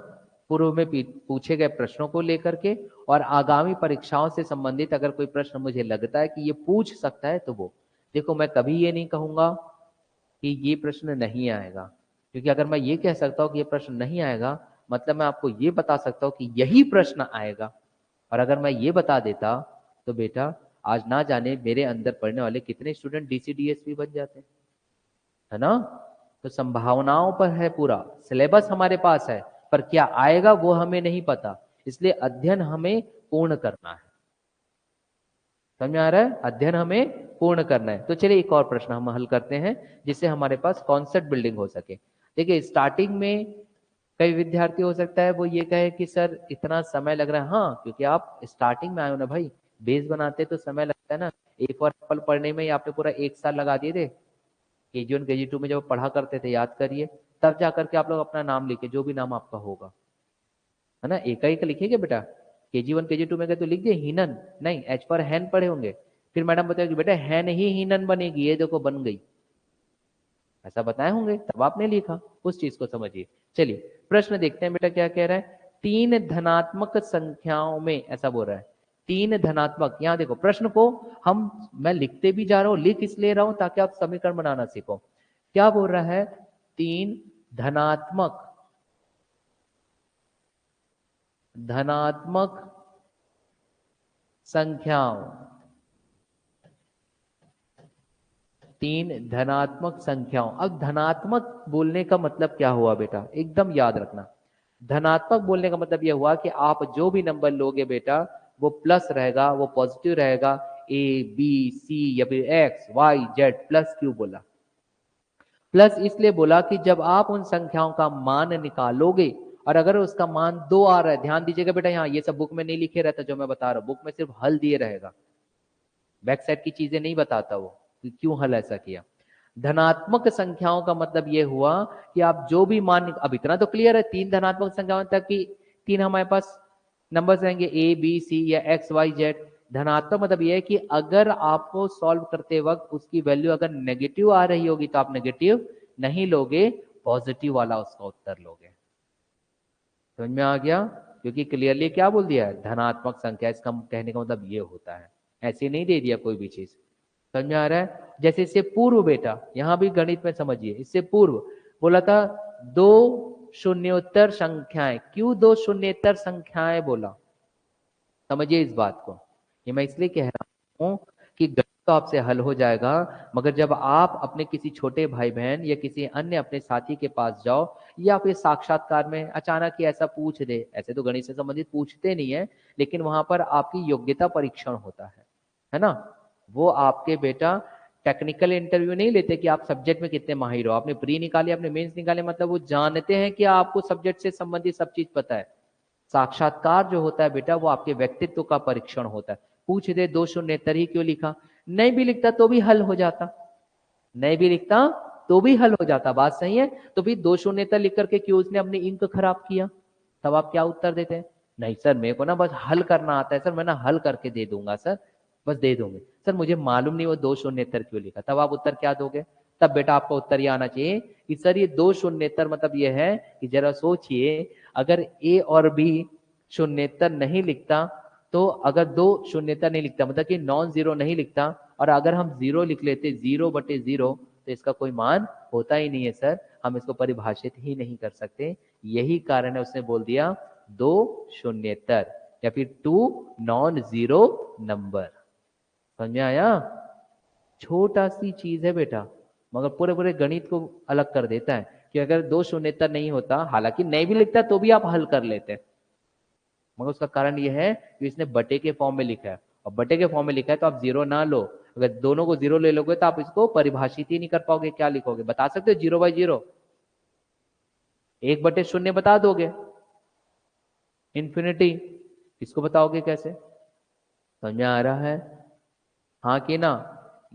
पूर्व में पूछे गए प्रश्नों को लेकर के, और आगामी परीक्षाओं से संबंधित अगर कोई प्रश्न मुझे लगता है कि ये पूछ सकता है तो वो देखो, मैं कभी ये नहीं कहूंगा कि ये प्रश्न नहीं आएगा, क्योंकि अगर मैं ये कह सकता हूं कि ये प्रश्न नहीं आएगा, मतलब मैं आपको ये बता सकता हूं कि यही प्रश्न आएगा। और अगर मैं ये बता देता तो बेटा आज ना जाने मेरे अंदर पढ़ने वाले कितने स्टूडेंट डीसीडीएसपी बन जाते, है ना? तो संभावनाओं पर है पूरा, सिलेबस हमारे पास है, पर क्या आएगा वो हमें नहीं पता, इसलिए अध्ययन हमें पूर्ण करना है। समझ में आ रहा है? अध्ययन हमें पूर्ण करना है। तो चलिए एक और प्रश्न हम हल करते हैं जिससे हमारे पास कॉन्सेप्ट बिल्डिंग हो सके। देखिए स्टार्टिंग में कई विद्यार्थी हो सकता है वो ये कहे कि सर इतना समय लग रहा है। हाँ, क्योंकि आप स्टार्टिंग में आए हो ना भाई, बेस बनाते तो समय लगता है ना। एक और पल पढ़ने में ही आपने पूरा 1 साल लगा दिए थे। KG1 KG2 में जब पढ़ा करते थे, याद करिए, तब जाकर के आप लोग अपना नाम लिखे, जो भी नाम आपका होगा, है ना? एक एक लिखेंगे बेटा। KG1 KG2 में गए तो लिख दिए हिनन, नहीं एच फॉर हैन पढ़े होंगे। फिर मैडम बताएगी बेटा हैन ही हिनन बनेगी, ये देखो बन गई, ऐसा बताए होंगे, तब आपने लिखा। उस चीज को समझिए। चलिए प्रश्न देखते हैं बेटा क्या कह रहा है। 3 धनात्मक संख्याओं में, ऐसा बोल रहा है 3 धनात्मक, यहां देखो प्रश्न को हम, मैं लिखते भी जा रहा हूं, लिख इसलिए रहा हूं ताकि आप समीकरण बनाना सीखो। क्या बोल रहा है? 3 धनात्मक धनात्मक संख्याओं, 3 धनात्मक संख्याओं। अब धनात्मक बोलने का मतलब क्या हुआ बेटा, एकदम याद रखना। धनात्मक बोलने का मतलब यह हुआ कि आप जो भी नंबर लोगे बेटा वो प्लस रहेगा, वो पॉजिटिव रहेगा। ए बी सी या फिर एक्स वाई जेड, प्लस क्यों बोला? प्लस इसलिए बोला कि जब आप उन संख्याओं का मान निकालोगे और अगर उसका मान 2 आ रहा है, ध्यान दीजिएगा बेटा, यहाँ ये सब बुक में नहीं लिखे रहता जो मैं बता रहा हूँ, बुक में सिर्फ हल दिए रहेगा, बैक साइड की चीजें नहीं बताता वो कि क्यों हल ऐसा किया। धनात्मक संख्याओं का मतलब ये हुआ कि आप जो भी मान, अब इतना तो क्लियर है 3 धनात्मक संख्याओं तक की 3 हमारे पास नंबर्स रहेंगे ए बी सी या एक्स वाई जेड। धनात्मक मतलब ये है कि अगर आपको सॉल्व करते वक्त उसकी वैल्यू अगर नेगेटिव आ रही होगी तो आप नेगेटिव नहीं लोगे, पॉजिटिव वाला उसका उत्तर लोगे। समझ में आ गया? क्योंकि क्लियरली क्या बोल दिया है? धनात्मक संख्या, इसका कहने का मतलब ये होता है, ऐसे नहीं दे दिया कोई भी चीज। समझ में आ रहा है? जैसे इससे पूर्व बेटा, यहां भी गणित में समझिए, इससे पूर्व बोला था 2 शून्योत्तर संख्याएं। क्यों 2 शून्योत्तर संख्याएं बोला? समझिए इस बात को। ये मैं इसलिए कह रहा हूं कि गणित तो आपसे हल हो जाएगा, मगर जब आप अपने किसी छोटे भाई बहन या किसी अन्य अपने साथी के पास जाओ या फिर साक्षात्कार में अचानक ही ऐसा पूछ दे, ऐसे तो गणित से संबंधित पूछते नहीं है, लेकिन वहां पर आपकी योग्यता परीक्षण होता है। है ना। वो आपके बेटा टेक्निकल इंटरव्यू नहीं लेते कि आप सब्जेक्ट में कितने माहिर हो, आपने प्री निकाली, आपने मेंस निकाले, मतलब वो जानते हैं कि आपको सब्जेक्ट से संबंधित सब चीज पता है। साक्षात्कार जो होता है बेटा वो आपके व्यक्तित्व का परीक्षण होता है। पूछ दे 2 शून्येतर ही क्यों लिखा, नहीं भी लिखता तो भी हल हो जाता, नहीं भी लिखता तो भी हल हो जाता, बात सही है। तो फिर 2 शून्येतर लिख करके क्यों उसने अपनी इंक खराब किया। तब आप क्या उत्तर देते हैं, नहीं सर मेरे को ना बस हल करना आता है सर, मैं ना हल करके दे दूंगा सर, बस दे दूंगे सर, मुझे मालूम नहीं वो 2 शून्येतर क्यों लिखा। तब आप उत्तर क्या दोगे, तब बेटा आपका उत्तर ये आना चाहिए कि सर ये 2 शून्येतर मतलब ये है कि जरा सोचिए, अगर ए और बी शून्येतर नहीं लिखता, तो अगर 2 शून्येतर नहीं लिखता मतलब कि नॉन जीरो नहीं लिखता, और अगर हम जीरो लिख लेते 0/0, तो इसका कोई मान होता ही नहीं है सर, हम इसको परिभाषित ही नहीं कर सकते। यही कारण है उसने बोल दिया 2 शून्येतर या फिर 2 नॉन जीरो नंबर। समझ में आया, छोटा सी चीज है बेटा, मगर पूरे पूरे गणित को अलग कर देता है कि अगर 2 शून्येतर नहीं होता, हालांकि नहीं भी लिखता तो भी आप हल कर लेते, मगर उसका कारण यह है कि इसने बटे के फॉर्म में लिखा है, और बटे के फॉर्म में लिखा है तो आप जीरो ना लो, अगर दोनों को जीरो ले लोगे तो आप इसको परिभाषित ही नहीं कर पाओगे। क्या लिखोगे, बता सकते हो 0/0, 1/0 बता दोगे, इन्फिनिटी, इसको बताओगे कैसे। समझ में आ रहा है, हाँ कि ना।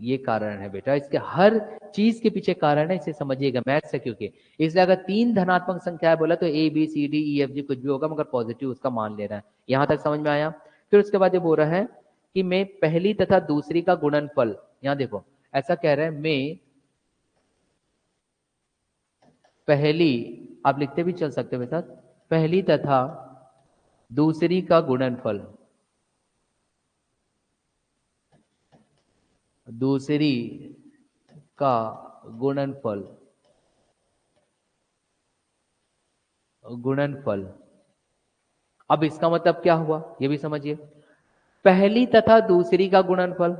ये कारण है बेटा, इसके हर चीज के पीछे कारण है, इसे समझिएगा, मैथ्स है क्योंकि। इसलिए अगर 3 धनात्मक संख्या है बोला तो ABCDEFG कुछ भी होगा, मगर पॉजिटिव उसका मान लेना है। यहां तक समझ में आया। फिर उसके बाद ये बोल रहा है कि मैं पहली तथा दूसरी का गुणनफल, यहां देखो ऐसा कह रहा है, मैं पहली, आप लिखते भी चल सकते हो बेटा, पहली तथा दूसरी का गुणनफल, दूसरी का गुणनफल, गुणनफल। अब इसका मतलब क्या हुआ ये भी समझिए, पहली तथा दूसरी का गुणनफल,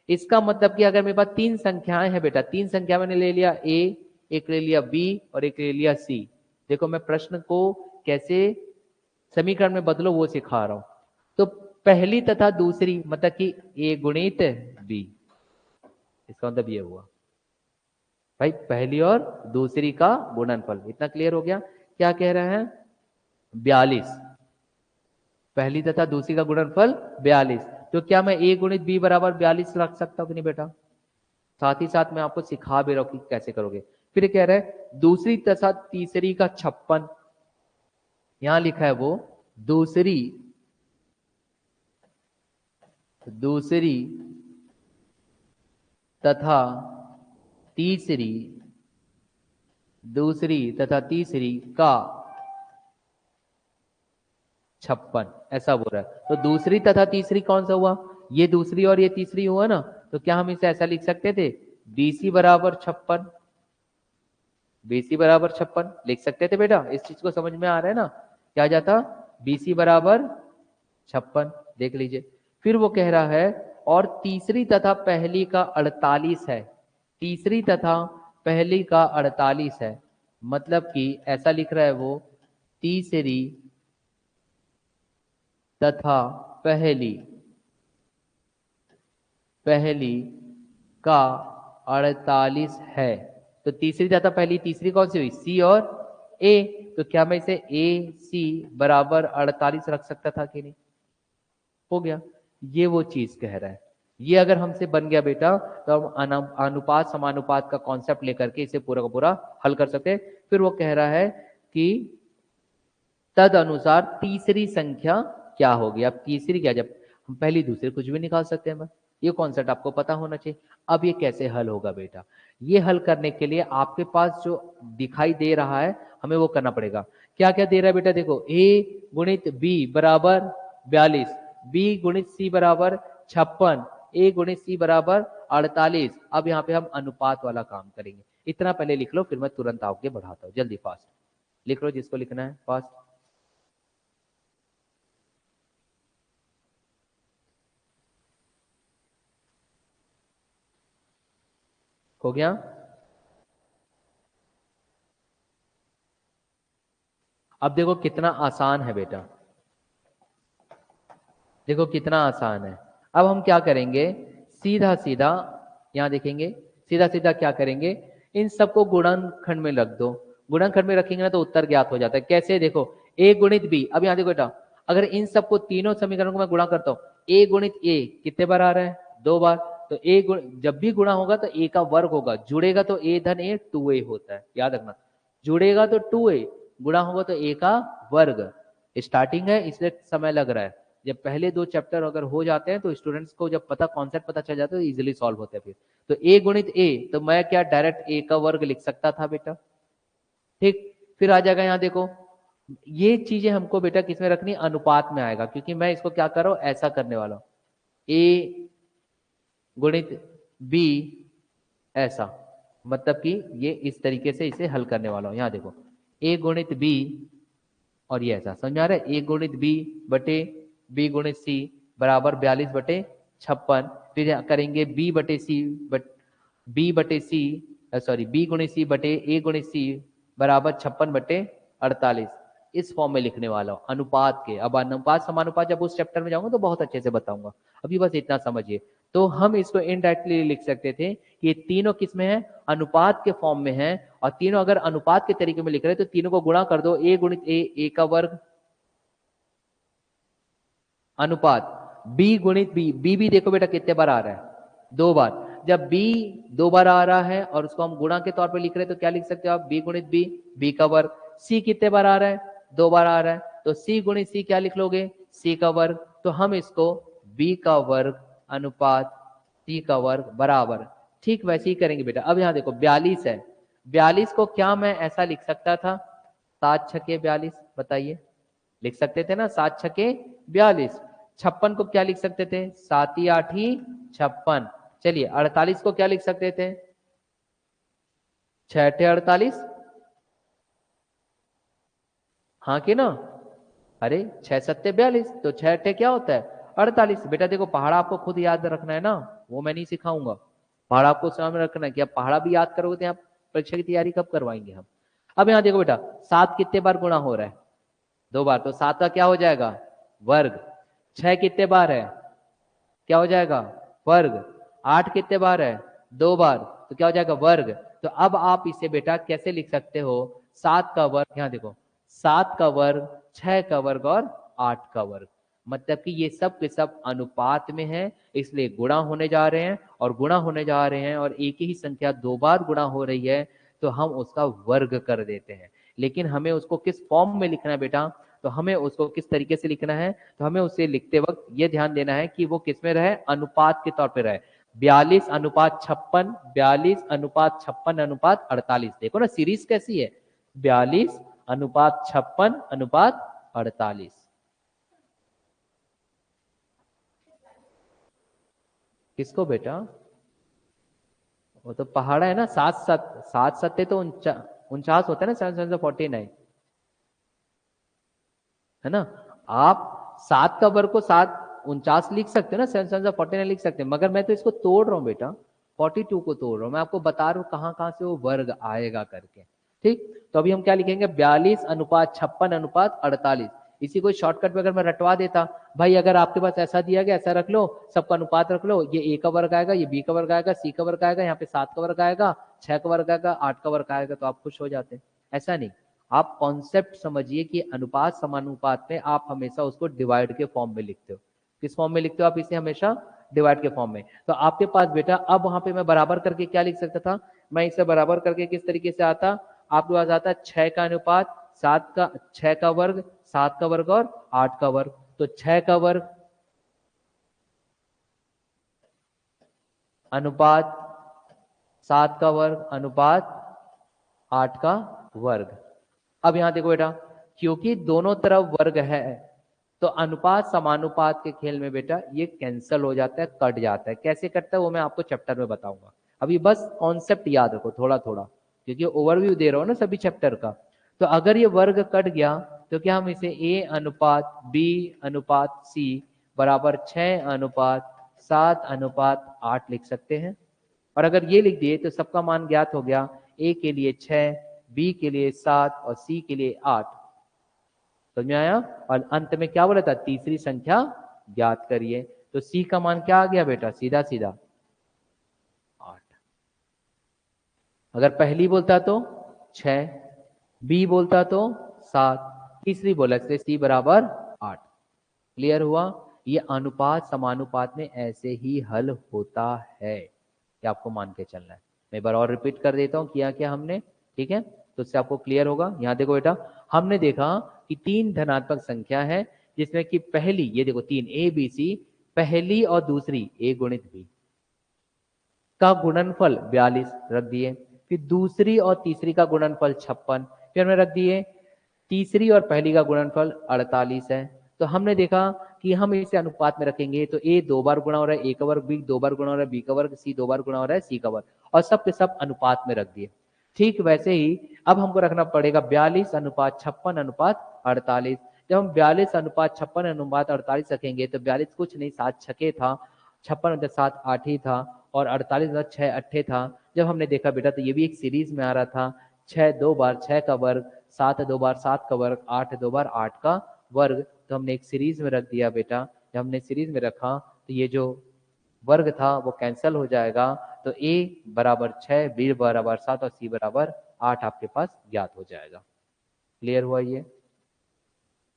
इसका मतलब कि अगर मेरे पास 3 संख्याएं हैं बेटा, 3 संख्या मैंने ले लिया A, एक ले लिया B और एक ले लिया C। देखो मैं प्रश्न को कैसे समीकरण में बदलो वो सिखा रहा हूं। तो पहली तथा दूसरी मतलब कि A गुणित B, इसका मतलब ये हुआ भाई पहली और दूसरी का गुणनफल। इतना क्लियर हो गया, क्या कह रहे हैं 42, पहली तथा दूसरी का गुणनफल 42। तो क्या मैं A गुणित B बराबर 42 रख सकता हूँ कि नहीं बेटा, साथ ही साथ मैं आपको सिखा भी रहा हूं कि कैसे करोगे। फिर कह रहे हैं दूसरी तथा तीसरी का 56, यहां लिखा है वो दूसरी, दूसरी तथा तीसरी, दूसरी तथा तीसरी का 56, ऐसा बोल रहा है। तो दूसरी तथा तीसरी कौन सा हुआ, ये दूसरी और ये तीसरी हुआ ना, तो क्या हम इसे ऐसा लिख सकते थे, BC बराबर 56, BC बराबर 56 लिख सकते थे बेटा। इस चीज को समझ में आ रहा है ना, क्या आ जाता, BC बराबर 56, देख लीजिए। फिर वो कह रहा है और तीसरी तथा पहली का 48 है, तीसरी तथा पहली का 48 है, मतलब कि ऐसा लिख रहा है वो तीसरी तथा पहली, पहली का 48 है। तो तीसरी तथा पहली, तीसरी कौन सी हुई, C और A, तो क्या मैं इसे AC बराबर 48 रख सकता था कि नहीं, हो गया। ये वो चीज कह रहा है, ये अगर हमसे बन गया बेटा तो हम अनुपात समानुपात का कॉन्सेप्ट लेकर के इसे पूरा का पूरा हल कर सकते हैं। फिर वो कह रहा है कि तद अनुसार तीसरी संख्या क्या होगी। अब तीसरी क्या, जब हम पहली दूसरी कुछ भी निकाल सकते हैं, ये कॉन्सेप्ट आपको पता होना चाहिए। अब ये कैसे हल होगा बेटा, ये हल करने के लिए आपके पास जो दिखाई दे रहा है हमें वो करना पड़ेगा। क्या क्या दे रहा है बेटा, देखो A गुणित B बराबर 42, B गुणित C बराबर 56, A गुणित C बराबर 48। अब यहाँ पे हम अनुपात वाला काम करेंगे। इतना पहले लिख लो, फिर मैं तुरंत आगे बढ़ाता हूँ, जल्दी फास्ट लिख लो जिसको लिखना है फास्ट। हो गया, अब देखो कितना आसान है बेटा, देखो कितना आसान है। अब हम क्या करेंगे, सीधा सीधा यहाँ देखेंगे, सीधा सीधा क्या करेंगे, इन सबको गुणनखंड में रख दो। गुणनखंड में रखेंगे ना तो उत्तर ज्ञात हो जाता है। कैसे, देखो a गुणित b, अब यहाँ देखो बेटा, अगर इन सबको तीनों समीकरणों को मैं गुणा करता हूँ, a गुणित a कितने बार आ रहा है, 2 बार। तो a जब भी गुणा होगा तो a का वर्ग होगा, जुड़ेगा तो a धन a 2a होता है, याद रखना, जुड़ेगा तो 2a, गुणा होगा तो a का वर्ग। स्टार्टिंग है इसलिए समय लग रहा है, जब पहले 2 चैप्टर अगर हो जाते हैं तो स्टूडेंट्स को जब पता कॉन्सेप्ट पता चल जाता है तो इजीली सॉल्व होता है फिर। तो a गुणित a, तो मैं क्या डायरेक्ट a का वर्ग लिख सकता था बेटा, ठीक। फिर आ जाएगा यहाँ देखो, ये चीजें हमको बेटा किसमें रखनी, अनुपात में आएगा, क्योंकि मैं इसको क्या कर रहा हूं, ऐसा करने वाला हूं, a गुणित b ऐसा, मतलब कि ये इस तरीके से इसे हल करने वाला हूं। यहाँ देखो a गुणित b और ये ऐसा, समझ आ रहा है, a गुणित b बटे b गुणित c बराबर 42 बटे 56। फिर करेंगे b बटे c b बटे c, सॉरी b गुणित c बटे a गुणित c बराबर 56 बटे 48, इस फॉर्म में लिखने वाला हूं अनुपात के। अब अनुपात समानुपात जब उस चैप्टर में जाऊंगा तो बहुत अच्छे से बताऊंगा, अभी बस इतना समझिए। तो हम इसको इनडायरेक्टली लिख सकते थे कि ये तीनों किस में है, अनुपात के फॉर्म में है, और तीनों अगर अनुपात के तरीके में लिख रहे हैं तो तीनों को गुणा कर दो, a गुणित a का वर्ग अनुपात b गुणित b भी देखो बेटा कितने बार आ रहा है, 2 बार। जब b 2 बार आ रहा है और उसको हम गुणा के तौर पे लिख रहे हैं तो क्या लिख सकते हो आप, b गुणित b का वर्ग। c कितने बार आ रहा है, 2 बार आ रहा है, तो c गुणित c क्या लिख लोगे, c का वर्ग। तो हम इसको b का वर्ग अनुपात c का वर्ग बराबर, ठीक वैसे ही करेंगे बेटा। अब यहाँ देखो 42 है, 42 को क्या मैं ऐसा लिख सकता था, 7 छके 42, बताइए, लिख सकते थे ना, 7 छके 42। 56 को क्या लिख सकते थे, 7 ही 8 ही 56। चलिए 48 को क्या लिख सकते थे, 6 अठे 48, हाँ कि ना, अरे 6 सत्ते 42, तो 6 अठे क्या होता है 48। बेटा देखो पहाड़ा आपको खुद याद रखना है ना, वो मैं नहीं सिखाऊंगा, पहाड़ा आपको सामने रखना है कि आप पहाड़ा भी याद करोगे तो आप परीक्षा की तैयारी कब करवाएंगे हम। अब यहाँ देखो बेटा 7 कितने बार गुणा हो रहा है, 2 बार, तो 7 का क्या हो जाएगा वर्ग। 6 कितने बार है, क्या हो जाएगा वर्ग। 8 कितने बार है, 2 बार, तो क्या हो जाएगा वर्ग। तो अब आप इसे बेटा कैसे लिख सकते हो, 7 का वर्ग, यहाँ देखो 7 का वर्ग, 6 का वर्ग और 8 का वर्ग, मतलब कि ये सब के सब अनुपात में है, इसलिए गुणा होने जा रहे हैं, और गुणा होने जा रहे हैं और एक ही संख्या 2 बार गुणा हो रही है तो हम उसका वर्ग कर देते हैं। लेकिन हमें उसको किस फॉर्म में लिखना है बेटा, तो हमें उसको किस तरीके से लिखना है, तो हमें उसे लिखते वक्त ये ध्यान देना है कि वो किस में रहे, अनुपात के तौर पे रहे। 42 अनुपात 56, 42 अनुपात 56 अनुपात 48, देखो ना सीरीज कैसी है, 42 अनुपात 56 अनुपात 48। किसको बेटा, वो तो पहाड़ा है ना, 7 सत्ते तो 49 होता है ना, 7 है ना। आप 7 का वर्ग को 7 49 लिख सकते हो ना, 7 49 लिख सकते हैं, मगर मैं तो इसको तोड़ रहा हूँ बेटा, 42 को तोड़ रहा हूँ, मैं आपको बता रहा हूँ कहाँ कहाँ से वो वर्ग आएगा करके, ठीक। तो अभी हम क्या लिखेंगे, 42 अनुपात 56 अनुपात 48। इसी को शॉर्टकट में अगर मैं रटवा देता, भाई अगर आपके पास ऐसा दिया गया ऐसा रख लो, सबका अनुपात रख लो, ये ए का वर्ग आएगा, ये बी का वर्ग आएगा, सी का वर्ग आएगा, यहाँ पे 7 का वर्ग आएगा, 6 का वर्ग आएगा, 8 का वर्ग आएगा, तो आप खुश हो जाते। ऐसा नहीं, आप कॉन्सेप्ट समझिए कि अनुपात समानुपात में आप हमेशा उसको डिवाइड के फॉर्म में लिखते हो। किस फॉर्म में लिखते हो आप इसे, हमेशा डिवाइड के फॉर्म में। तो आपके पास बेटा अब वहां पे मैं बराबर करके क्या लिख सकता था, मैं इसे बराबर करके किस तरीके से आता, आपके पास आता 6 का अनुपात 7 का, 6 का वर्ग, 7 का वर्ग और 8 का वर्ग। तो 6 का वर्ग अनुपात 7 का वर्ग अनुपात 8 का वर्ग। अब यहां देखो बेटा, क्योंकि दोनों तरफ वर्ग है तो अनुपात समानुपात के खेल में बेटा ये कैंसिल हो जाता है, कट जाता है। कैसे कटता है वो मैं आपको चैप्टर में बताऊंगा, अभी बस कॉन्सेप्ट याद रखो थोड़ा थोड़ा, क्योंकि ओवरव्यू दे रहा हूं ना सभी चैप्टर का। तो अगर ये वर्ग कट गया तो क्या हम इसे a अनुपात b अनुपात c बराबर 6 अनुपात 7 अनुपात 8 लिख सकते हैं। और अगर ये लिख दिए तो सबका मान ज्ञात हो गया, a के लिए 6, b के लिए 7 और c के लिए 8। समझ में आया। और अंत में क्या बोला था, तीसरी संख्या ज्ञात करिए। तो सी का मान क्या आ गया बेटा, सीधा सीधा 8। अगर पहली बोलता तो 6, बी बोलता तो 7, तीसरी बोला इसलिए सी बराबर 8। क्लियर हुआ? ये अनुपात समानुपात में ऐसे ही हल होता है, कि आपको मान के चलना है। मैं एक बार और रिपीट कर देता हूं किया क्या हमने, ठीक है, तो इससे आपको क्लियर होगा। यहां देखो बेटा, हमने देखा कि 3 धनात्मक संख्या है जिसमें कि पहली, ये देखो 3 ए बी सी, पहली और दूसरी ए गुणित बी का गुणनफल 42 रख दिए, फिर दूसरी और तीसरी का गुणनफल 56, फिर हमने रख दिए तीसरी और पहली का गुणनफल 48 है। तो हमने देखा कि हम इसे अनुपात में रखेंगे तो ए 2 बार गुणा हो रहा है ए का वर्ग, बी 2 बार गुणा हो रहा है बी का वर्ग, सी 2 बार गुणा हो रहा है सी का वर्ग, और सब के सब अनुपात में रख दिए। ठीक वैसे ही अब हमको रखना पड़ेगा 42 अनुपात 56 अनुपात 48। जब हम 42 अनुपात 56 अनुपात 48 रखेंगे तो 42 कुछ नहीं 7 छके था, 56 7 8 ही था, और 48 6 अट्ठे था। जब हमने देखा बेटा तो ये भी एक सीरीज में आ रहा था, 6 2 बार 6 का वर्ग, 7 2 बार 7 का वर्ग, 8 2 बार 8 का वर्ग, तो हमने एक सीरीज में रख दिया बेटा। जब हमने सीरीज में रखा तो ये जो वर्ग था वो कैंसिल हो जाएगा, तो a बराबर 6, b बराबर 7 और c बराबर 8 आपके पास ज्ञात हो जाएगा। क्लियर हुआ? ये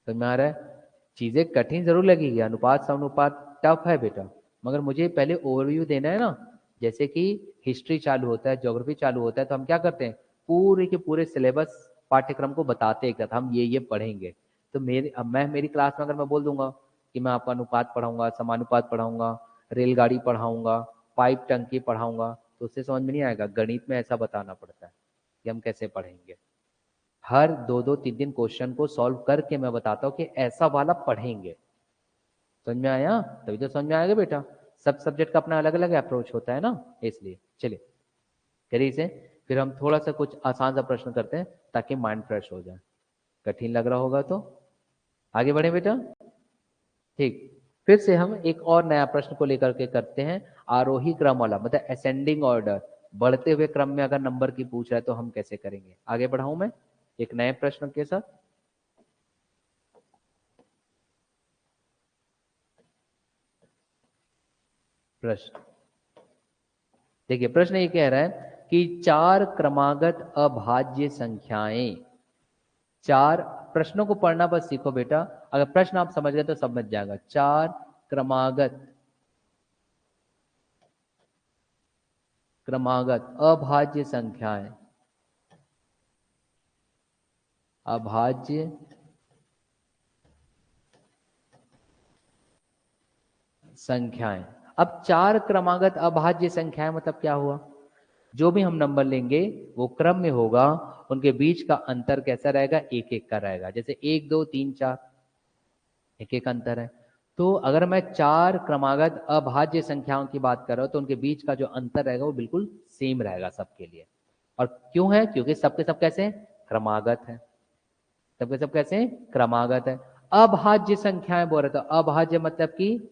समझ में आ रहा है? चीजें कठिन जरूर लगेगी, अनुपात समानुपात टफ है बेटा, मगर मुझे पहले ओवरव्यू देना है ना। जैसे कि हिस्ट्री चालू होता है, ज्योग्राफी चालू होता है, तो हम क्या करते हैं, पूरे के पूरे सिलेबस पाठ्यक्रम को बताते एक साथ, हम ये पढ़ेंगे। तो मेरी क्लास में अगर मैं बोल दूंगा कि मैं आपको अनुपात पढ़ाऊंगा, समानुपात पढ़ाऊंगा, रेलगाड़ी पढ़ाऊंगा, पाइप टंकी पढ़ाऊंगा, तो उससे समझ में नहीं आएगा। गणित में ऐसा बताना पड़ता है कि हम कैसे पढ़ेंगे। हर 2-2 3-3 क्वेश्चन को सॉल्व करके मैं बताता हूँ कि ऐसा वाला पढ़ेंगे। समझ में आया? तभी तो समझ में आएगा बेटा। सब सब्जेक्ट का अपना अलग अलग अप्रोच होता है ना, इसलिए चलिए करिए इसे। फिर हम थोड़ा सा कुछ आसान सा प्रश्न करते हैं ताकि माइंड फ्रेश हो जाए। कठिन लग रहा होगा तो आगे बढ़े बेटा। ठीक, फिर से हम एक और नया प्रश्न को लेकर के करते हैं, आरोही क्रम वाला, मतलब असेंडिंग ऑर्डर, बढ़ते हुए क्रम में अगर नंबर की पूछ रहा है तो हम कैसे करेंगे। आगे बढ़ाऊं मैं एक नए प्रश्न के साथ। प्रश्न देखिए, प्रश्न ये कह रहा है कि 4 क्रमागत अभाज्य संख्याएं, 4, प्रश्नों को पढ़ना बस सीखो बेटा, अगर प्रश्न आप समझ गए तो समझ जाएगा। 4 क्रमागत अभाज्य संख्याएं, अभाज्य संख्याएं। अब 4 क्रमागत अभाज्य संख्याएं मतलब क्या हुआ, जो भी हम नंबर लेंगे वो क्रम में होगा, उनके बीच का अंतर कैसा रहेगा, एक एक का रहेगा। जैसे 1 2 3 4 एक एक अंतर है। तो अगर मैं 4 क्रमागत अभाज्य संख्याओं की बात कर रहा हूं तो उनके बीच का जो अंतर रहेगा वो बिल्कुल सेम रहेगा सबके लिए। और क्यों है, क्योंकि सबके सब कैसे हैं, क्रमागत है। सबके सब कैसे हैं, क्रमागत है। अभाज्य संख्याएं बोल रहे, तो अभाज्य मतलब कि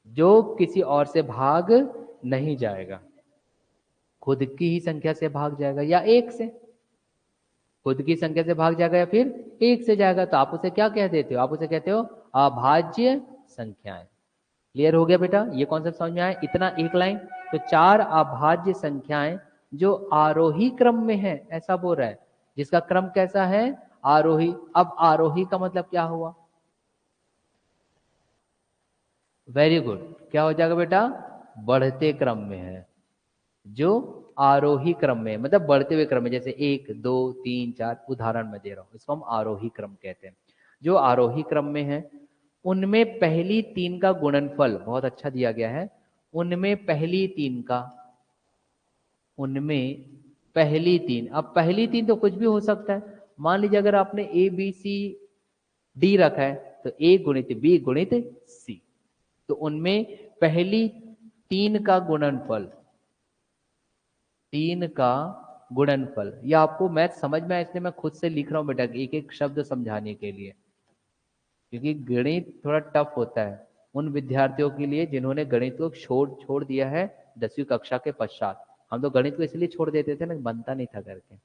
जो किसी और से भाग नहीं जाएगा, खुद की ही संख्या से भाग जाएगा या एक से, खुद की संख्या से भाग जाएगा या फिर एक से जाएगा, तो आप उसे क्या कह देते हो, आप उसे कहते हो अभाज्य संख्याएं। क्लियर हो गया बेटा, ये कॉन्सेप्ट समझ में आया? इतना एक लाइन। तो 4 अभाज्य संख्याएं जो आरोही क्रम में है, ऐसा बोल रहा है, जिसका क्रम कैसा है, आरोही। अब आरोही का मतलब क्या हुआ, वेरी गुड, क्या हो जाएगा बेटा, बढ़ते क्रम में है। जो आरोही क्रम में, मतलब बढ़ते हुए क्रम में, जैसे 1 2 3 4 उदाहरण में दे रहा हूं, इसको हम आरोही क्रम कहते हैं। जो आरोही क्रम में है उनमें पहली 3 का गुणनफल बहुत अच्छा दिया गया है। उनमें पहली 3 का, उनमें पहली 3, अब पहली 3 तो कुछ भी हो सकता है। मान लीजिए अगर आपने ए बी सी डी रखा है तो ए गुणित बी गुणित सी, तो उनमें पहली 3 का गुणनफल, 3 का गुणनफल, या आपको मैथ समझ में आए इसलिए मैं खुद से लिख रहा हूं बेटा एक एक शब्द समझाने के लिए, क्योंकि गणित थोड़ा टफ होता है उन विद्यार्थियों के लिए जिन्होंने गणित को छोड़ छोड़ दिया है 10वीं कक्षा के पश्चात। हम तो गणित को इसलिए छोड़ देते थे ना, बनता नहीं था करके।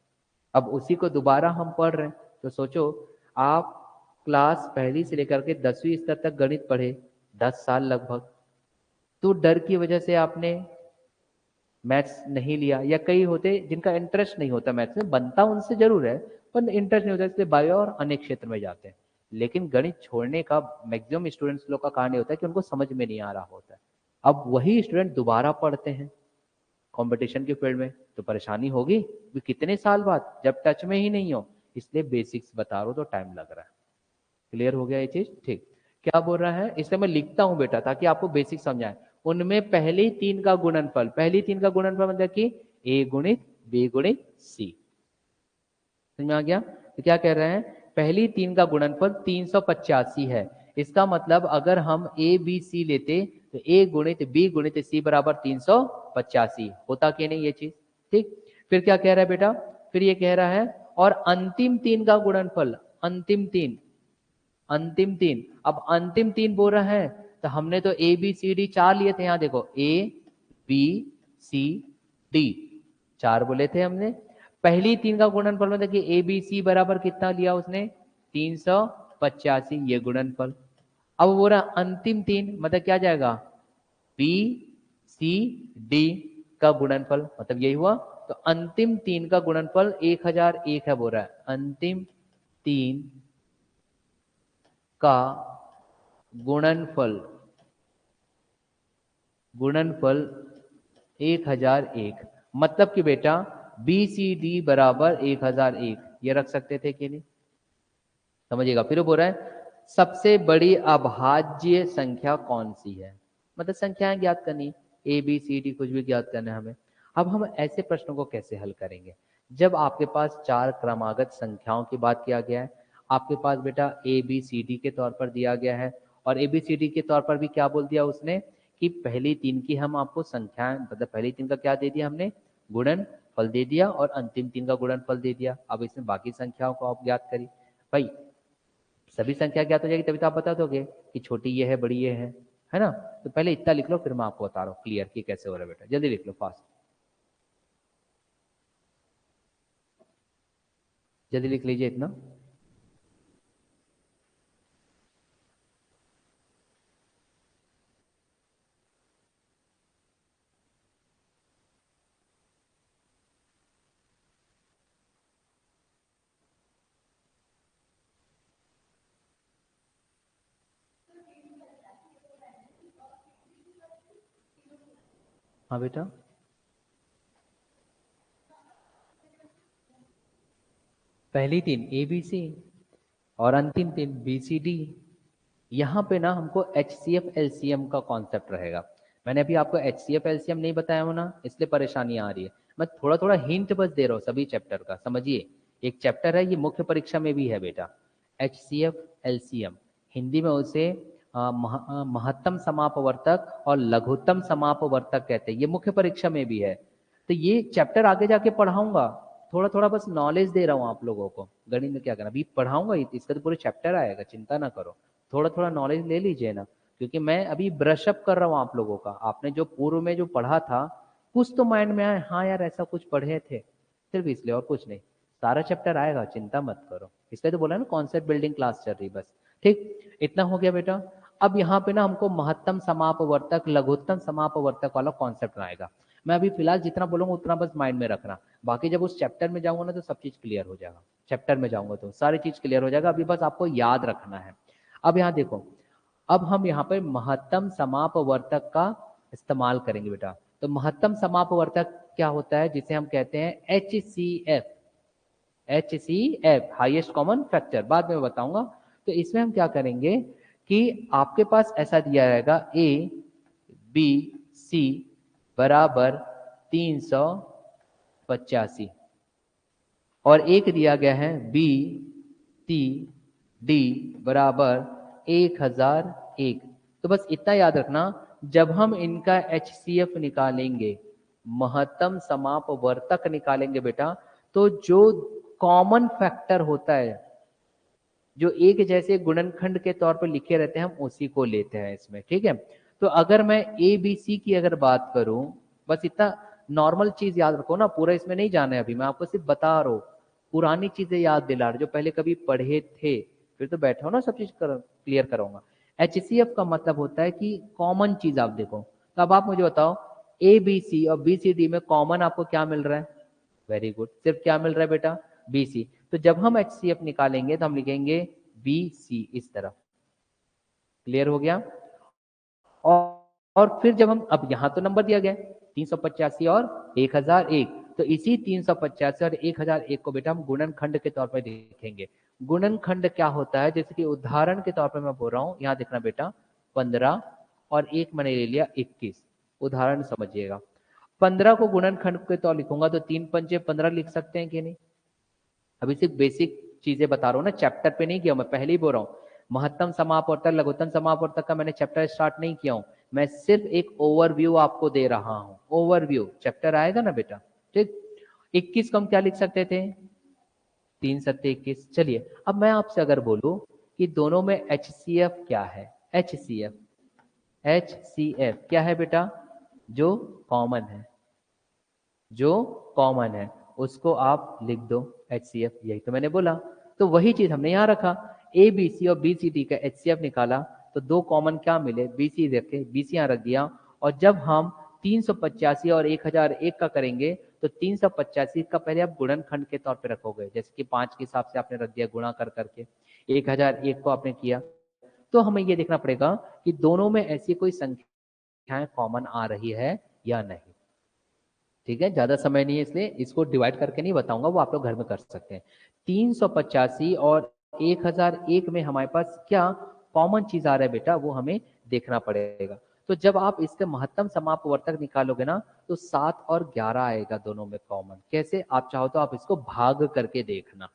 अब उसी को दोबारा हम पढ़ रहे हैं, तो सोचो आप क्लास पहली से लेकर के 10वीं स्तर तक गणित पढ़े, 10 साल लगभग। तो डर की वजह से आपने मैथ्स नहीं लिया, या कई होते जिनका इंटरेस्ट नहीं होता मैथ्स में, बनता उनसे जरूर है पर इंटरेस्ट नहीं होता, इसलिए बायो और अन्य क्षेत्र में जाते हैं। लेकिन गणित छोड़ने का मैक्सिमम स्टूडेंट्स लोग का कारण ये होता है कि उनको समझ में नहीं आ रहा होता है। अब वही स्टूडेंट दोबारा पढ़ते हैं कंपटीशन के फील्ड में, तो परेशानी होगी भी कितने साल बाद, जब टच में ही नहीं हो। इसलिए बेसिक्स बता रहा हूं तो टाइम लग रहा है। क्लियर हो गया ये चीज? ठीक। क्या बोल रहा है, इसलिए मैं लिखता हूं बेटा ताकि आपको बेसिक समझाए। उनमें पहली तीन का गुणनफल, पहली तीन का गुणनफल मतलब कि ए गुणित बी गुणित सी। समझ में आ गया? तो क्या कह रहे हैं, पहली तीन का गुणनफल 385 है। इसका मतलब अगर हम ए बी सी लेते तो ए गुणित बी गुणित सी बराबर 385 होता कि नहीं ये चीज? ठीक। फिर क्या कह रहा है बेटा, फिर ये कह रहा है और अंतिम तीन का गुणनफल, अंतिम तीन, अंतिम तीन। अब अंतिम तीन बोल रहा है तो हमने तो ए बी सी डी चार लिए थे, यहां देखो ए बी सी डी चार बोले थे हमने। पहली तीन का गुणनफल मतलब कि ए बी सी बराबर कितना लिया उसने, 385, ये गुणनफल। अब बोल रहा अंतिम तीन मतलब क्या जाएगा, बी सी डी का गुणनफल, मतलब यही हुआ। तो अंतिम तीन का गुणनफल 1001 है बोल रहा है, अंतिम तीन का गुणनफल, गुणनफल 1001। मतलब कि बेटा बी सी डी बराबर 1001, ये रख सकते थे कि नहीं? समझिएगा। फिर वो बोल रहा है सबसे बड़ी अभाज्य संख्या कौन सी है, मतलब संख्याएं ज्ञात करनी, ए बी सी डी कुछ भी ज्ञात करना है हमें। अब हम ऐसे प्रश्नों को कैसे हल करेंगे, जब आपके पास चार क्रमागत संख्याओं की बात किया गया है, आपके पास बेटा ए बी सी डी के तौर पर दिया गया है, और ए बी सी डी के तौर पर भी क्या बोल दिया उसने कि पहली तीन की हम आपको संख्याएं, मतलब पहली तीन का क्या दे दिया हमने, गुणन फल दे दिया, और अंतिम तीन का गुणन फल दे दिया। अब इसमें बाकी संख्याओं को आप ज्ञात करिए। भाई सभी संख्या ज्ञात हो जाएगी तभी तो आप बता दोगे कि छोटी ये है बड़ी ये है ना? तो पहले इतना लिख लो, फिर मैं आपको बता रहा हूँ क्लियर कि कैसे हो रहा है बेटा। जल्दी लिख लो, फास्ट, जल्दी लिख लीजिए इतना। हाँ बेटा, पहली तीन ए बी सी और अंतिम तीन बी सी डी। यहाँ पे ना हमको H C F L C M का कॉन्सेप्ट रहेगा। मैंने अभी आपको H C F L C M नहीं बताया हो ना, इसलिए परेशानी आ रही है। मैं थोड़ा थोड़ा हिंट बस दे रहा हूँ सभी चैप्टर का, समझिए। एक चैप्टर है, ये मुख्य परीक्षा में भी है बेटा, H C F L C M. Hindi में उसे महत्तम समापवर्तक और लघुत्तम समापवर्तक कहते हैं, ये मुख्य परीक्षा में भी है। तो ये चैप्टर आगे जाके पढ़ाऊंगा, थोड़ा थोड़ा बस नॉलेज दे रहा हूँ आप लोगों को। गणित में क्या करना, अभी पढ़ाऊंगा इसका तो पूरे चैप्टर आएगा, चिंता ना करो। थोड़ा थोड़ा नॉलेज ले लीजिए ना, क्योंकि मैं अभी ब्रश अप कर रहा हूँ आप लोगों का। आपने जो पूर्व में जो पढ़ा था कुछ तो माइंड में आया, हाँ यार ऐसा कुछ पढ़े थे, सिर्फ इसलिए और कुछ नहीं। सारा चैप्टर आएगा, चिंता मत करो। इसलिए तो बोला ना कॉन्सेप्ट बिल्डिंग क्लास चल रही, बस। ठीक, इतना हो गया बेटा। अब यहाँ पे ना हमको महत्तम समापवर्तक लघुत्तम समापवर्तक वाला कॉन्सेप्ट आएगा। मैं अभी फिलहाल जितना बोलूंगा उतना बस माइंड में रखना, बाकी जब उस चैप्टर में जाऊंगा ना तो सब चीज क्लियर हो जाएगा। चैप्टर में जाऊंगा तो सारी चीज क्लियर हो जाएगा, अभी बस आपको याद रखना है। अब यहाँ देखो, अब हम यहाँ पर महत्तम समापवर्तक का इस्तेमाल करेंगे बेटा। तो महत्तम समापवर्तक क्या होता है, जिसे हम कहते हैं H C F. H C F highest common factor, बाद में बताऊंगा। तो इसमें हम क्या करेंगे कि आपके पास ऐसा दिया रहेगा ए बी सी बराबर 385, और एक दिया गया है बी सी डी बराबर 1001। तो बस इतना याद रखना, जब हम इनका एच सी एफ निकालेंगे, महत्तम समापवर्तक निकालेंगे बेटा, तो जो कॉमन फैक्टर होता है, जो एक जैसे गुणनखंड के तौर पर लिखे रहते हैं, हम उसी को लेते हैं इसमें। ठीक है? तो अगर मैं ए बी सी की अगर बात करूं, बस इतना नॉर्मल चीज याद रखो ना, पूरा इसमें नहीं जाना है अभी, मैं आपको सिर्फ बता रहा हूं, पुरानी चीजें याद दिला रहा, जो पहले कभी पढ़े थे। फिर तो बैठा हो ना, सब चीज क्लियर कराऊंगा। HCF का मतलब होता है कि कॉमन चीज आप देखो। तो अब आप मुझे बताओ ABC और BCD में कॉमन आपको क्या मिल रहा है? वेरी गुड, सिर्फ क्या मिल रहा है बेटा? BC। तो जब हम HCF निकालेंगे तो हम लिखेंगे BC इस तरफ। क्लियर हो गया? और फिर जब हम, अब यहां तो नंबर दिया गया 385 और 1001, तो इसी 385 और 1001 को बेटा हम गुणनखंड के तौर पर लिखेंगे। गुणनखंड क्या होता है? जैसे कि उदाहरण के तौर पर मैं बोल रहा हूं, यहां देखना बेटा, 15 और एक मैंने ले लिया 21। उदाहरण समझिएगा, 15 को गुणनखंड के तौर लिखूंगा तो 3 पंचे 15 लिख सकते हैं कि नहीं? अभी सिर्फ बेसिक चीजें बता रहा हूँ ना, चैप्टर पे नहीं किया, मैं पहले ही बोल रहा हूँ। महत्तम समापवर्तक लघुत्तम समापवर्तक का मैंने चैप्टर स्टार्ट नहीं किया हूँ, मैं सिर्फ एक ओवरव्यू आपको दे रहा हूँ। ओवरव्यू चैप्टर आएगा ना बेटा, ठीक। 21 को हम क्या लिख सकते थे? 3 सत्ते 21। चलिए अब मैं आपसे अगर बोलूं कि दोनों में HCF क्या है? HCF क्या है बेटा? जो कॉमन है, जो कॉमन है उसको आप लिख दो HCF, यही तो मैंने बोला। तो वही चीज हमने यहां रखा, ABC और BCD का HCF निकाला तो दो कॉमन क्या मिले? BC रखे, BC यहां रख दिया। और जब हम 385 और 1001 का करेंगे तो 385 का पहले आप गुणनखंड के तौर पे रखोगे, जैसे कि 5 के हिसाब से आपने रख दिया गुणा कर करके, 1001 को आपने किया। तो हमें ये देखना पड़ेगा कि दोनों में ऐसी कोई संख्याएं कॉमन आ रही है या नहीं। ठीक है, ज्यादा समय नहीं है इसलिए इसको डिवाइड करके नहीं बताऊंगा, वो आप लोग घर में कर सकते हैं। 385 और 1001 में हमारे पास क्या कॉमन चीज आ रहा है बेटा, वो हमें देखना पड़ेगा। तो जब आप इसके महत्तम समापवर्तक निकालोगे ना तो 7 और 11 आएगा दोनों में कॉमन। कैसे? आप चाहो तो आप इसको भाग करके देखना,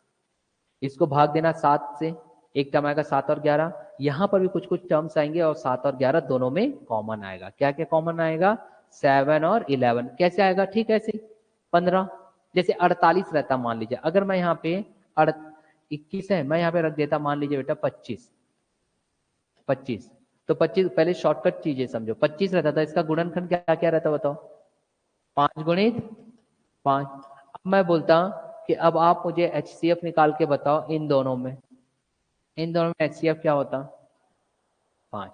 इसको भाग देना 7 से, एक टर्म आएगा 7 और 11। यहां पर भी कुछ कुछ टर्म्स आएंगे और 7 और 11 दोनों में कॉमन आएगा। क्या क्या कॉमन आएगा? 7 और 11। कैसे आएगा? ठीक है, ऐसे 15, जैसे 48 रहता मान लीजिए, अगर मैं यहाँ पे 21 है, मैं यहाँ पे रख देता मान लीजिए बेटा 25। 25 तो 25 पहले शॉर्टकट चीजें समझो, 25 रहता था, इसका गुणनखंड क्या क्या रहता बताओ? 5 गुणित 5। अब मैं बोलता कि अब आप मुझे HCF निकाल के बताओ इन दोनों में, इन दोनों में HCF क्या होता? 5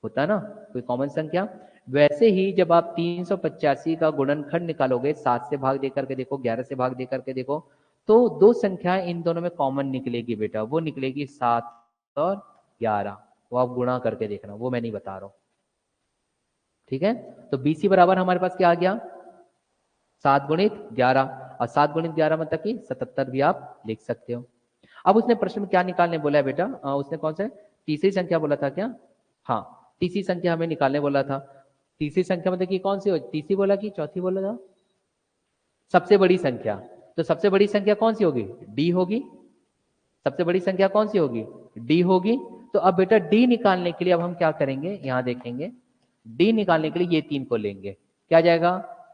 होता ना, कोई कॉमन संख्या। वैसे ही जब आप 385 का गुणनखंड निकालोगे, 7 से भाग दे करके देखो, 11 से भाग दे करके देखो, तो दो संख्याएं इन दोनों में कॉमन निकलेगी बेटा, वो निकलेगी 7 और 11। वो आप गुणा करके देखना, वो मैं नहीं बता रहा हूं। ठीक है, तो BC बराबर हमारे पास क्या आ गया? 7 गुणित 11, और 7 गुणित 11 मतलब कि 77 भी आप लिख सकते हो। अब उसने प्रश्न में क्या निकालने बोला है बेटा? उसने कौन सा तीसरी संख्या बोला था क्या? हाँ, तीसरी संख्या हमें निकालने बोला था। तीसरी संख्या मतलब कि कौन सी हो? तीसरी बोला कि चौथी बोला था? सबसे बड़ी संख्या। तो सबसे बड़ी संख्या कौन सी होगी? डी होगी। सबसे बड़ी संख्या कौन सी होगी? डी होगी। तो अब बेटा डी निकालने के लिए अब हम क्या करेंगे, यहां देखेंगे, डी निकालने के लिए ये तीन को लेंगे। क्या जाएगा?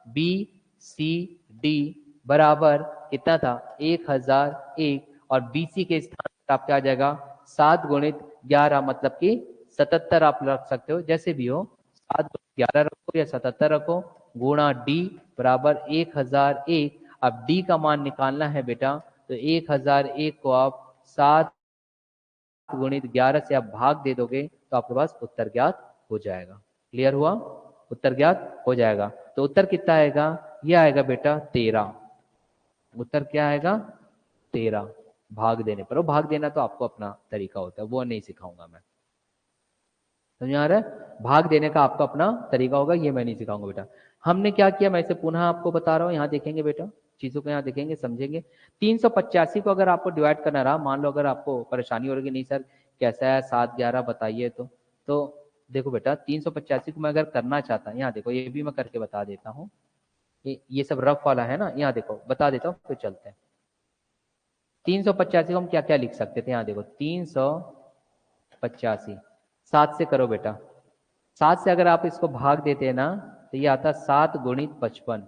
बी सी डी बराबर कितना था? 1001। और BC के स्थान पर आप क्या जाएगा? 7 गुणित 11 मतलब कि 77 आप रख सकते हो, जैसे भी हो, 7 गुणित 11 रखो या 77 रखो, गुणा डी बराबर 1001। अब डी का मान निकालना है बेटा, तो 1001 को आप 7 गुणित 11 से आप भाग दे दोगे तो आपके पास उत्तर ज्ञात हो जाएगा। क्लियर हुआ? उत्तर ज्ञात हो जाएगा। तो उत्तर कितना आएगा? ये आएगा बेटा 13। उत्तर क्या आएगा? 13 भाग देने पर। वो भाग देना तो आपको अपना तरीका होता है, वो नहीं सिखाऊंगा मैं। समझ आ रहा है? भाग देने का आपका अपना तरीका होगा, ये मैं नहीं सिखाऊंगा बेटा। हमने क्या किया, मैं इसे पुनः आपको बता रहा हूँ, यहाँ देखेंगे बेटा, चीजों को यहाँ देखेंगे, समझेंगे। 385 को अगर आपको डिवाइड करना रहा, मान लो अगर आपको परेशानी हो रही, नहीं सर कैसा है 7 11 बताइए, तो देखो बेटा 385 को मैं अगर करना चाहता, यहाँ देखो ये भी मैं करके बता देता हूँ, ये सब रफ वाला है ना, यहाँ देखो बता देता हूँ फिर चलते हैं। 385 को हम क्या क्या लिख सकते थे, यहाँ देखो 385 7 से करो बेटा, 7 से अगर आप इसको भाग देते हैं ना तो ये आता 7 गुणित 55।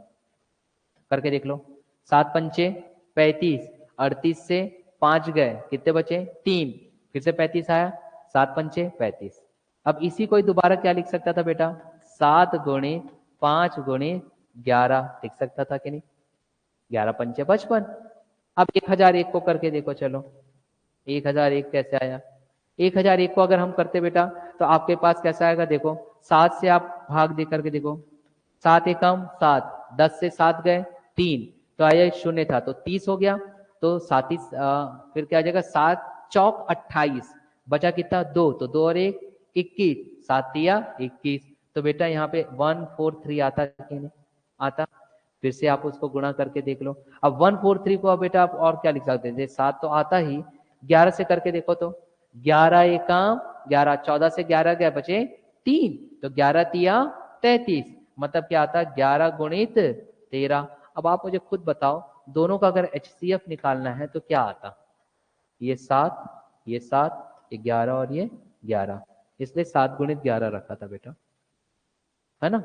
करके देख लो, 7 पंचे 35, 38 से 5 गए, कितने बचे? 3, फिर से 35 आया, 7 पंचे 35। अब इसी को दोबारा क्या लिख सकता था बेटा? 7 गुणित 5 गुणित 11 लिख सकता था कि नहीं? 11 पंचे 55। अब 1001 को करके देखो, चलो 1001 कैसे आया? 1001 को अगर हम करते बेटा तो आपके पास कैसा आएगा, देखो 7 से आप भाग दे करके देखो, 7 एकम 7, 10 से 7 गए 3, तो आया शून्य था तो 30 हो गया, तो 7 फिर क्या आ जाएगा, 7 चौक 28, बचा कितना 2, तो 2 और 1 21, 7 तिया 21, तो बेटा यहाँ पे 143 आता कि नहीं आता। फिर से आप उसको गुणा करके देख लो। अब 143 को अब बेटा आप और क्या लिख सकते हैं, 7 तो आता ही, 11 से करके देखो तो 11 एकम 11, 14 से 11 गए बचे 3, तो 11 तिया 33, मतलब क्या आता है 11 गुणित 13। अब आप मुझे खुद बताओ दोनों का अगर HCF निकालना है तो क्या आता, ये 7 ये 7 ये 11 और ये 11, इसलिए 7 गुणित 11 रखा था बेटा, है ना।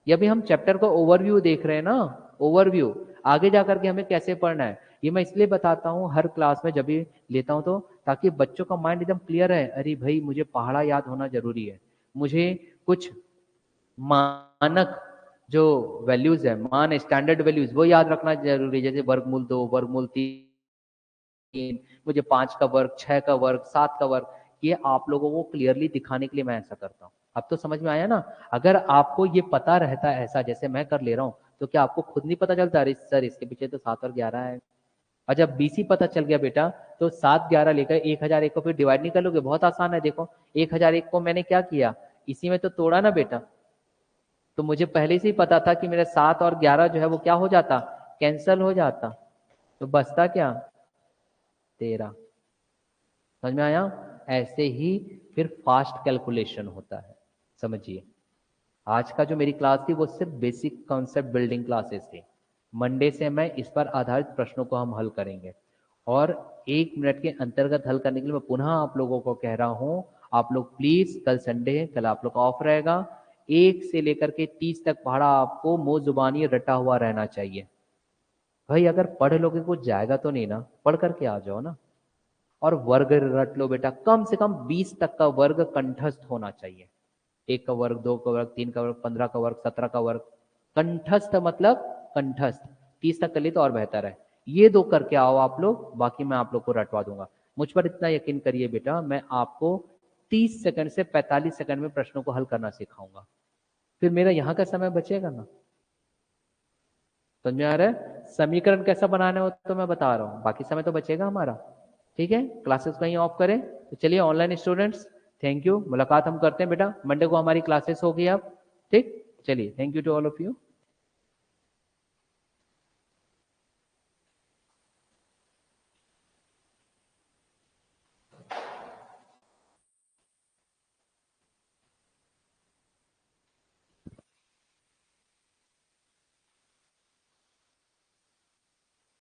ये अभी हम चैप्टर का ओवरव्यू देख रहे हैं ना, ओवरव्यू, आगे जाकर के हमें कैसे पढ़ना है ये मैं इसलिए बताता हूँ हर क्लास में जब भी लेता हूँ, तो ताकि बच्चों का माइंड एकदम क्लियर है, अरे भाई मुझे पहाड़ा याद होना जरूरी है, मुझे कुछ मानक जो वैल्यूज है, मान स्टैंडर्ड वैल्यूज वो याद रखना जरूरी है, जैसे वर्गमूल 2 वर्गमूल 3, मुझे 5 का वर्ग 6 का वर्ग 7 का वर्ग, ये आप लोगों को क्लियरली दिखाने के लिए मैं ऐसा करता हूँ। अब तो समझ में आया ना। अगर आपको ये पता रहता है ऐसा जैसे मैं कर ले रहा हूँ, तो क्या आपको खुद नहीं पता चलता, अरे सर इसके पीछे तो 7 और 11 है। और जब BC पता चल गया बेटा, तो 7 11 लेकर 1001 को फिर डिवाइड नहीं कर लोगे, बहुत आसान है। देखो 1001 को मैंने क्या किया, इसी में तो तोड़ा ना बेटा, तो मुझे पहले से ही पता था कि मेरा 7 और 11 जो है वो क्या हो जाता, कैंसल हो जाता, तो बचता क्या 13। समझ में आया। ऐसे ही फिर फास्ट कैलकुलेशन होता है, समझिए। आज का जो मेरी क्लास थी वो सिर्फ बेसिक कॉन्सेप्ट बिल्डिंग क्लासेस थी। मंडे से मैं इस पर आधारित प्रश्नों को हम हल करेंगे, और 1 मिनट के अंतर्गत हल करने के लिए मैं पुनः आप लोगों को कह रहा हूं, आप लोग प्लीज, कल संडे है, कल आप लोग का ऑफ रहेगा, 1 से लेकर के 30 तक पढ़ा आपको मुंह जुबानी रटा हुआ रहना चाहिए। भाई अगर पढ़ लोगे कुछ जाएगा तो नहीं ना, पढ़ करके आ जाओ ना। और वर्ग रट लो बेटा, कम से कम 20 तक का वर्ग कंठस्थ होना चाहिए, 1 का वर्ग 2 का वर्ग 3 का वर्ग 15 का वर्ग 17 का वर्ग, कंठस्थ मतलब कंठस्थ, 30 तक कर लिए तो और बेहतर है। ये 2 करके आओ आप लोग, बाकी मैं आप लोग को रटवा दूंगा। मुझ पर इतना यकीन करिए बेटा, मैं आपको 30 सेकंड से 45 सेकंड में प्रश्नों को हल करना सिखाऊंगा, फिर मेरा यहाँ का समय बचेगा ना। समझ में आ रहा है। समीकरण कैसा बनाना हो तो मैं बता रहा हूँ, बाकी समय तो बचेगा हमारा। ठीक है, क्लासेस कहीं ऑफ करें तो चलिए ऑनलाइन स्टूडेंट्स, थैंक यू, मुलाकात हम करते हैं बेटा, मंडे को हमारी क्लासेस होगी अब। ठीक, चलिए, thank you to all of you.